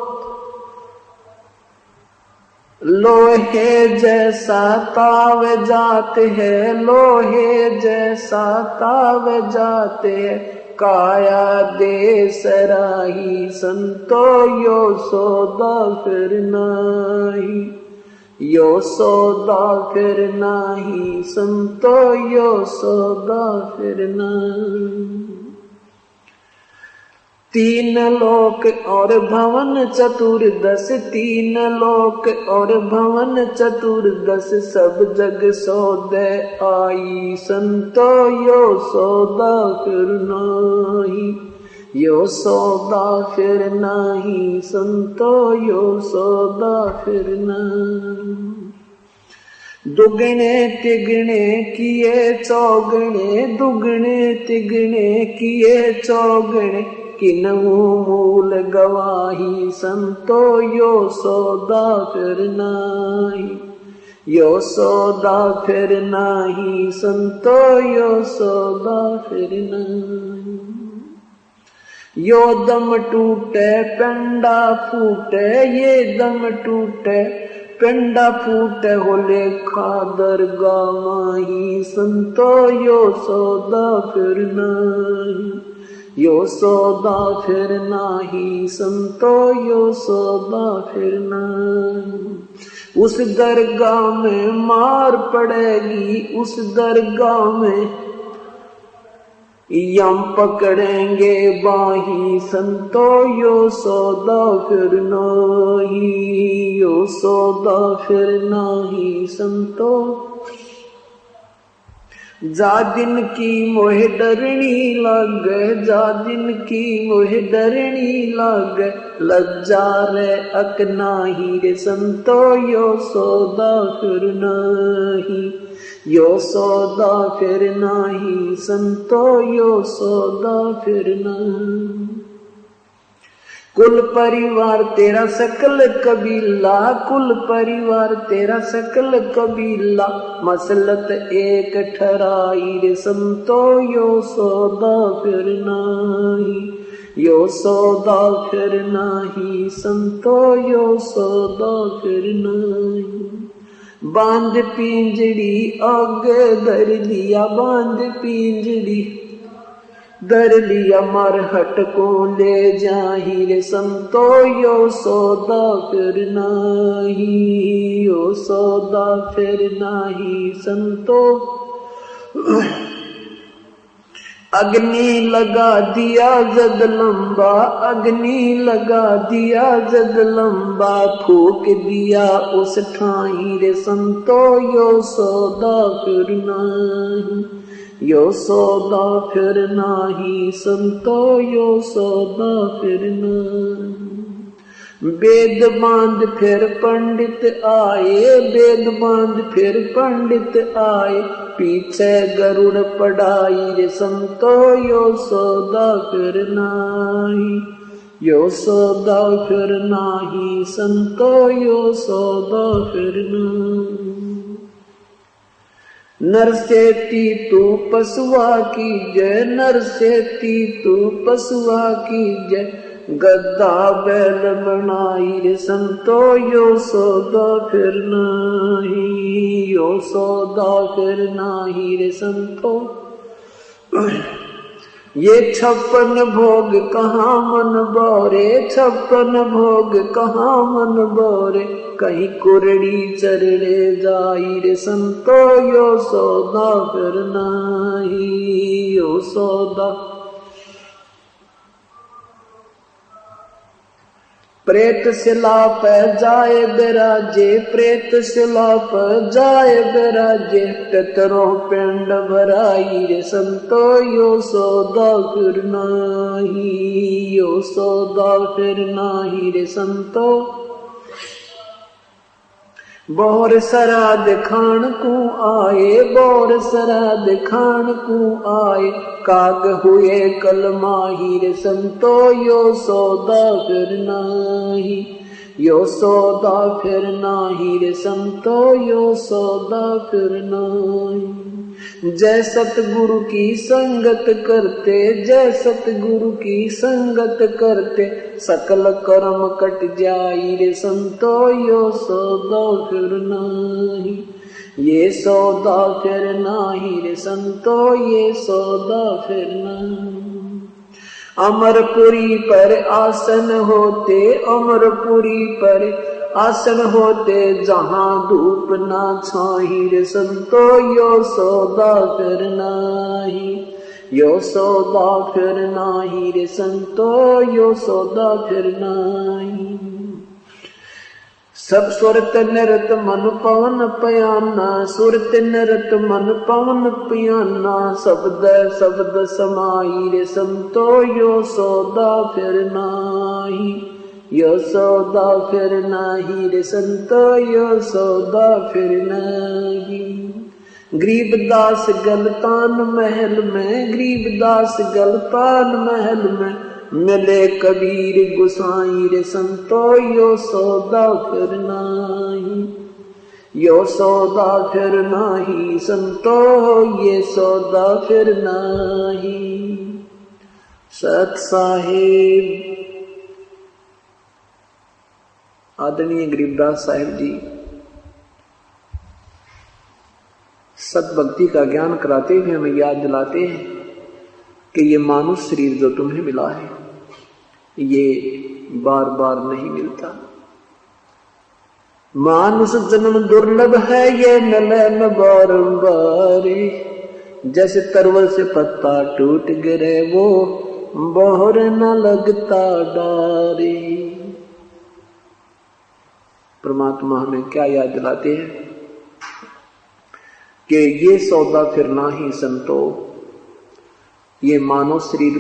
लोहे जैसा ताव जाते हैं, लोहे जैसा ताव जाते हैं, काया दे सराही संतो, यो सौदा फिर नाही, यो सौदा फिर नाही संतो, यो सौदा फिर नाही। 3 लोक और भवन चतुर्दश, 3 लोक और भवन चतुर्दश, सब जग सौदे आई संतो, यो सौदा फिर नाही, यो सौदा फिर नाही संतो, यो सौदा फिर नाही। दुगने तिगने किए चौगने, दुगने तिगने किए चौगने, किन्हू मूल गवाही संतो यो सौदा फिर नाही, यो सौदा फिर नाही संतो यो सौदा फिर नाही। यो दम टूटे पेंडा फूटे, ये दम टूटे पेंडा फूटे, हो लेखा दरगाह माही संतो यो सौदा फिर नाही, यो सौदा फिर नाही संतो यो सौदा फिर नाही। उस दरगाह में मार पड़ेगी, उस दरगाह में यम पकड़ेंगे बाही संतो यो सौदा फिर नाही, यो सौदा फिर नाही संतो। जा दिन की मोह डरनी लागे, जा दिन की मोह डरनी लागे, लज्जा रे अक नाही रे संतो यो सौदा फिर नाही, यो सौदा फिर नाही संतो यो सौदा फिर नाही। कुल परिवार तेरा सकल कबीला, कुल परिवार तेरा सकल कबीला, मसलत एक ठहराई रे संतो यो सौदा फिर नाही, यो सौदा फिर नाही संतो यो सौदा फिर नाही। बांध पिंजड़ी आगे धर लिया, बांध पिंजड़ी धर लिया, मरहट को ले जाही रे संतो यो सौदा फिर नाही, यो सौदा फिर नाही संतो। अग्नि लगा दिया जद लंबा, अग्नि लगा दिया जद लंबा, फूक दिया उस ठाई रे संतो यो सौदा फिर नाही, यो सौदा फिर नाही संतो यो सौदा फिर नाही। वेद बांध फिर पंडित आए, वेद बांध फिर पंडित आए, पीछे गरुड़ पढ़ाई रे संतो यो सौदा फिर नाही, यो सौदा फिर नाही संतो यो सौदा फिर नाही। नर सेती तू पशुआ की जय, नर सेती तू पशुआ की जय, गद्दा बैल बनाई रे संतो यो सौदा फिर नाही, यो सौदा फिर नाही रे संतो। ये 56 भोग कहाँ मन बोरे, 56 भोग कहाँ मन बोरे, कहीं कुरड़ी चरणे जाई रे संतो यो सौदा फिर नाही, यो सौदा। प्रेत शिला पर जाए बिराजे, प्रेत शिला पर जाए बिराजे, पितरों पिंड भराई रे संतो यो सौदा फिर नाही, यो सौदा फिर नाही रे संतो। बोर सराद खान को आए, बोर सराद खान को आए, काग हुए कलमाही रे संतो यो सौदा फिर नाही, यो सौदा फिर नाही रे संतो यो सौदा फिर नाही। जय सतगुरु की संगत करते, जय सतगुरु की संगत करते, सकल कर्म कट जाई रे संतो यो सौदा फिर नाही, ये सौदा फिर नाही रे संतो ये सौदा फिर नाही। अमरपुरी पर आसन होते, अमरपुरी पर आसन होते, जहाँ धूप ना छाही रे संतो यो सौदा फिर नाही, यो सौदा फिर नाही रे संतो यो सौदा फिर नाही। सब सुरत निरत मन पवन पयाना, सुरत निरत मन पवन पयाना, शब्द शब्द समाई रे संतो यो सौदा फिर नाही, यो सौदा फिर नाही रे संतो, यो सौदा फिर नाही। गरीबदास गलतान महल में, गरीबदास गलतान महल में, मिले कबीर गुसाई रे संतो, यो सौदा फिर नाही, यो सौदा फिर नाही संतो, ये सौदा फिर नाही। सत साहिब आदरणीय गरीबदास साहिब जी सत भक्ति का ज्ञान कराते हुए हमें याद दिलाते हैं कि ये मानुष शरीर जो तुम्हें मिला है ये बार बार नहीं मिलता। मानुष जन्म दुर्लभ है, ये मिले न बारंबार। जैसे तरवल से पत्ता टूट गिरे वो बोहर न लगता डारे। परमात्मा हमें क्या याद दिलाते हैं कि ये सौदा फिर ना ही संतो, ये मानव शरीर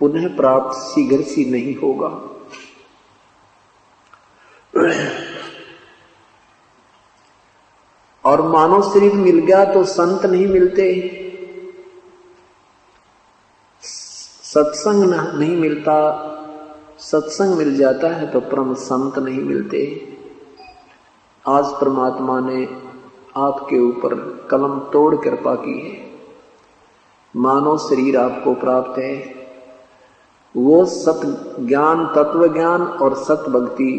पुनः प्राप्त शीघ्र सी नहीं होगा। और मानव शरीर मिल गया तो संत नहीं मिलते, सत्संग नहीं मिलता, सत्संग मिल जाता है तो परम संत नहीं मिलते। आज परमात्मा ने आपके ऊपर कलम तोड़ कृपा की है, मानव शरीर आपको प्राप्त है। वो सत ज्ञान, तत्व ज्ञान और सत भक्ति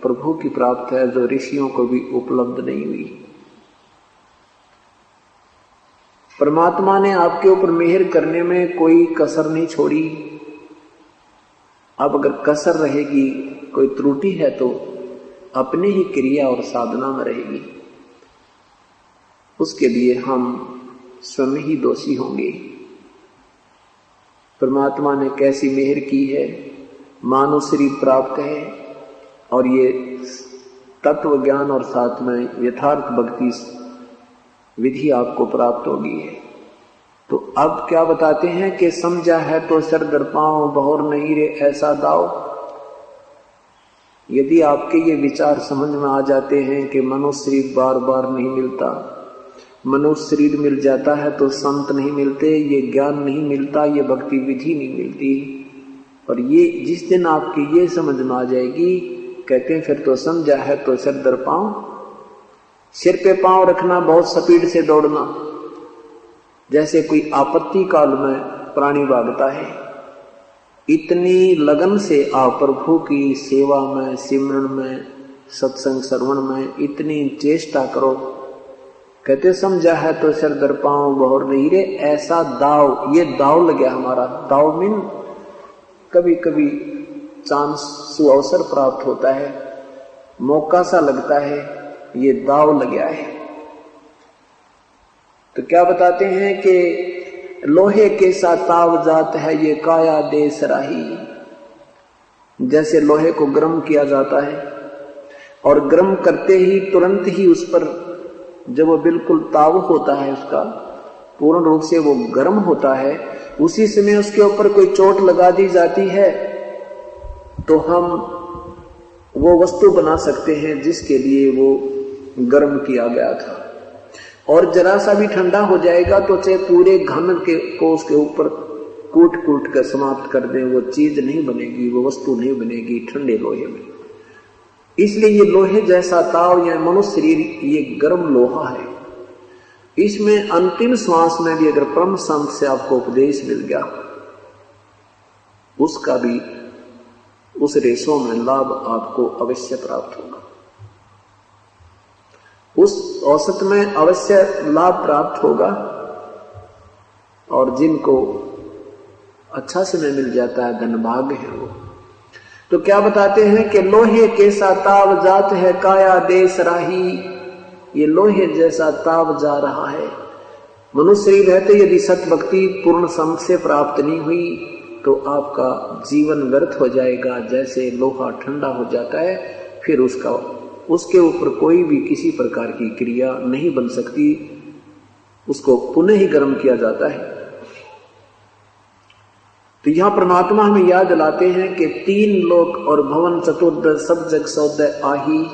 प्रभु की प्राप्त है जो ऋषियों को भी उपलब्ध नहीं हुई। परमात्मा ने आपके ऊपर मेहर करने में कोई कसर नहीं छोड़ी। अब अगर कसर रहेगी, कोई त्रुटि है तो अपने ही क्रिया और साधना में रहेगी, उसके लिए हम स्वयं ही दोषी होंगे। परमात्मा ने कैसी मेहर की है, मानव शरीर प्राप्त है और ये तत्व ज्ञान और साथ में यथार्थ भक्ति विधि आपको प्राप्त होगी है। तो अब क्या बताते हैं कि समझा है तो सर दर पांव, बहुर नहीं रे ऐसा दाव। यदि आपके ये विचार समझ में आ जाते हैं कि मनुष्य शरीर बार बार नहीं मिलता, मनुष्य शरीर मिल जाता है तो संत नहीं मिलते, ये ज्ञान नहीं मिलता, ये भक्ति विधि नहीं मिलती, और ये जिस दिन आपकी ये समझ में आ जाएगी, कहते हैं फिर तो समझा है तो सर दर पांव। सिर पे पांव रखना, बहुत स्पीड से दौड़ना, जैसे कोई आपत्ति काल में प्राणी भागता है, इतनी लगन से आप प्रभु की सेवा में, सिमरन में, सत्संग श्रवण में इतनी चेष्टा करो। कहते समझा है तो सिर दर पांव, बहुर नहीं रे ऐसा दाव। ये दाव लग गया हमारा। दाव मीन कभी कभी चांस सुअवसर प्राप्त होता है, मौका सा लगता है, ये दाव लग गया है। तो क्या बताते हैं कि लोहे के सा ताव जात है ये काया देश राही। जैसे लोहे को गर्म किया जाता है और गर्म करते ही तुरंत ही उस पर जब वो बिल्कुल ताव होता है, उसका पूर्ण रूप से वो गर्म होता है, उसी समय उसके ऊपर कोई चोट लगा दी जाती है तो हम वो वस्तु बना सकते हैं जिसके लिए वो गर्म किया गया था। और जरा सा भी ठंडा हो जाएगा तो चाहे पूरे घन को उसके ऊपर कूट कूट कर समाप्त कर दें, वो चीज नहीं बनेगी, वो वस्तु नहीं बनेगी ठंडे लोहे में। इसलिए ये लोहे जैसा ताव या मनुष्य शरीर ये गर्म लोहा है। इसमें अंतिम श्वास में भी अगर परम संत से आपको उपदेश मिल गया, उसका भी उस रेशों में लाभ आपको अवश्य प्राप्त होगा, उस औसत में अवश्य लाभ प्राप्त होगा। और जिनको अच्छा समय मिल जाता है, धनभाग्य है वो। तो क्या बताते हैं कि लोहे के सा ताव जात है काया देश राही। ये लोहे जैसा ताव जा रहा है। मनुष्य शरीर रहते यदि सत भक्ति पूर्ण संत से प्राप्त नहीं हुई तो आपका जीवन व्यर्थ हो जाएगा। जैसे लोहा ठंडा हो जाता है, फिर उसके ऊपर कोई भी किसी प्रकार की क्रिया नहीं बन सकती, उसको पुनः ही गर्म किया जाता है। तो यहाँ परमात्मा हमें याद दिलाते हैं कि 3 लोक और भवन चतुर्दश सब जग सौदय आही।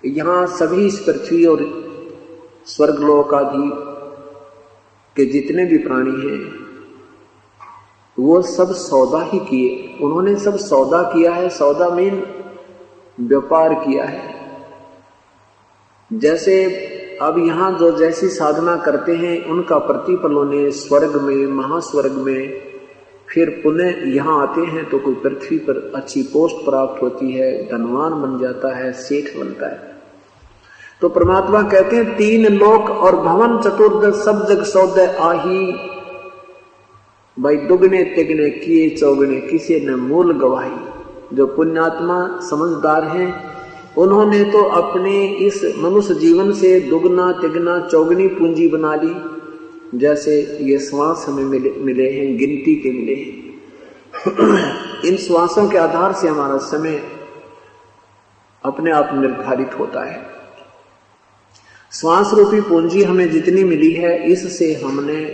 यहाँ सभी इस पृथ्वी और स्वर्गलोक आदि के जितने भी प्राणी हैं वो सब सौदा ही किए, उन्होंने सब सौदा किया है। सौदा मीन व्यापार किया है। जैसे अब यहाँ जो जैसी साधना करते हैं उनका प्रतिफल उन्हें स्वर्ग में, महास्वर्ग में, फिर पुनः यहाँ आते हैं तो कोई पृथ्वी पर अच्छी पोस्ट प्राप्त होती है, धनवान बन जाता है, सेठ बनता है। तो परमात्मा कहते हैं 3 लोक और भवन चतुर्दश सब जग सौदय आही। भाई दुगने तिगने किए चौगने किसी ने मूल गवाही। जो पुण्यात्मा समझदार हैं उन्होंने तो अपने इस मनुष्य जीवन से दुगना तिगना चौगनी पूंजी बना ली। जैसे ये श्वास हमें मिले हैं, गिनती के मिले हैं। इन श्वासों के आधार से हमारा समय अपने आप निर्धारित होता है। श्वास रूपी पूंजी हमें जितनी मिली है इससे हमने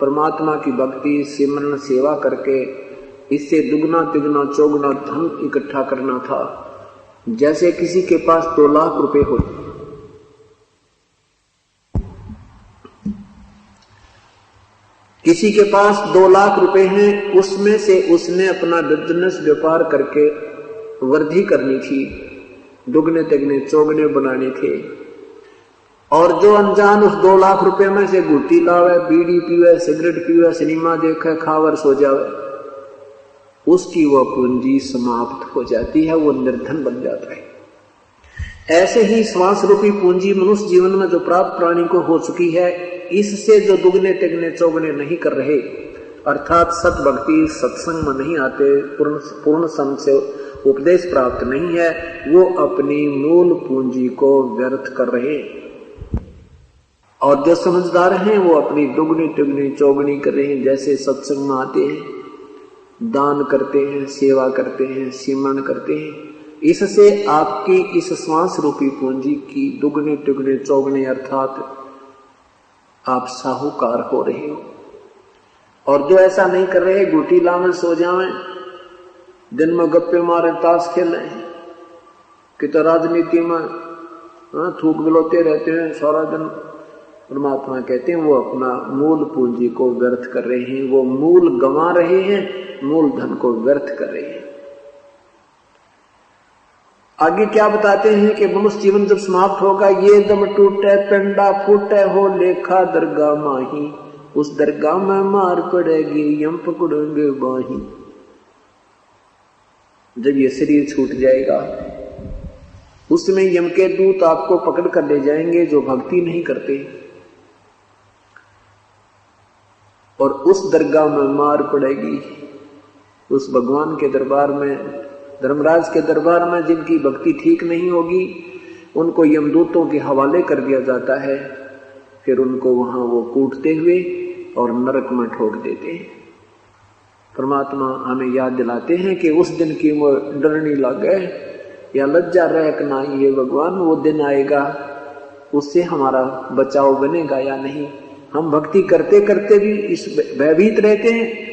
परमात्मा की भक्ति सिमरन सेवा करके इससे दुगना तिगना चौगुना धन इकट्ठा करना था। जैसे किसी के पास 2 लाख रुपए हो, किसी के पास 2 लाख रुपए हैं, उसमें से उसने अपना बिजनेस व्यापार करके वृद्धि करनी थी, दुगने तिगने चौगने बनाने थे। और जो अनजान उस 2 लाख रुपए में से गुट्टी लावे, बीड़ी पीवे, सिगरेट पीवे, सिनेमा देखे, खावर सो जावे, उसकी वह पूंजी समाप्त हो जाती है, वो निर्धन बन जाता है। ऐसे ही श्वास रूपी पूंजी मनुष्य जीवन में जो प्राप्त प्राणी को हो चुकी है, इससे जो दुगने तिगने चौगने नहीं कर रहे, अर्थात सत भक्ति सत्संग में नहीं आते, पूर्ण सम से उपदेश प्राप्त नहीं है, वो अपनी मूल पूंजी को व्यर्थ कर रहे। और जो समझदार हैं वो अपनी दुगनी तिगनी चौगनी कर रहे हैं। जैसे सत्संग में आते हैं, दान करते हैं, सेवा करते हैं, सिमरन करते हैं, इससे आपकी इस श्वास रूपी पूंजी की दुगने तिगने चौगने अर्थात आप साहूकार हो रहे हो। और जो ऐसा नहीं कर रहे, गुटी लावे सो जावे, दिन में गप्पे मारे, ताश खेले, कि तो राजनीति में थूक बिलोते रहते हैं सारा दिन, परमात्मा कहते हैं वो अपना मूल पूंजी को व्यर्थ कर रहे हैं, वो मूल गंवा रहे हैं, मूल धन को व्यर्थ कर रहे हैं। आगे क्या बताते हैं कि मनुष्य जीवन जब समाप्त होगा, ये दम टूटे पिंडा फूटे हो लेखा दरगाह माही, उस दरगाह में मार पड़ेगी यम पकड़ेंगे बाही। जब ये शरीर छूट जाएगा उसमें यम के दूत आपको पकड़ कर ले जाएंगे जो भक्ति नहीं करते, और उस दरगाह में मार पड़ेगी। उस भगवान के दरबार में, धर्मराज के दरबार में जिनकी भक्ति ठीक नहीं होगी उनको यमदूतों के हवाले कर दिया जाता है, फिर उनको वहां वो कूटते हुए और नरक में ठोक देते हैं। परमात्मा हमें याद दिलाते हैं कि उस दिन की वो डरनी लगे या लज्जा रह ना, ये भगवान वो दिन आएगा, उससे हमारा बचाव बनेगा या नहीं। हम भक्ति करते करते भी इस भयभीत रहते हैं।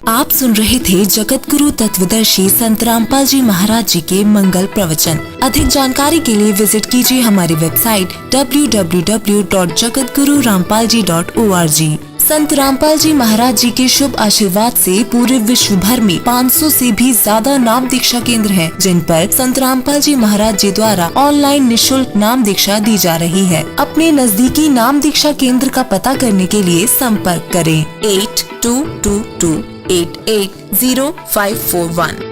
आप सुन रहे थे जगत गुरु तत्वदर्शी संत रामपाल जी महाराज जी के मंगल प्रवचन। अधिक जानकारी के लिए विजिट कीजिए हमारी वेबसाइट www.jagatgururampalji.org। संत रामपाल जी महाराज जी के शुभ आशीर्वाद से पूरे विश्व भर में 500 से भी ज्यादा नाम दीक्षा केंद्र हैं, जिन पर संत रामपाल जी महाराज जी द्वारा ऑनलाइन निशुल्क नाम दीक्षा दी जा रही है। अपने नजदीकी नाम दीक्षा केंद्र का पता करने के लिए संपर्क करें 8222880541।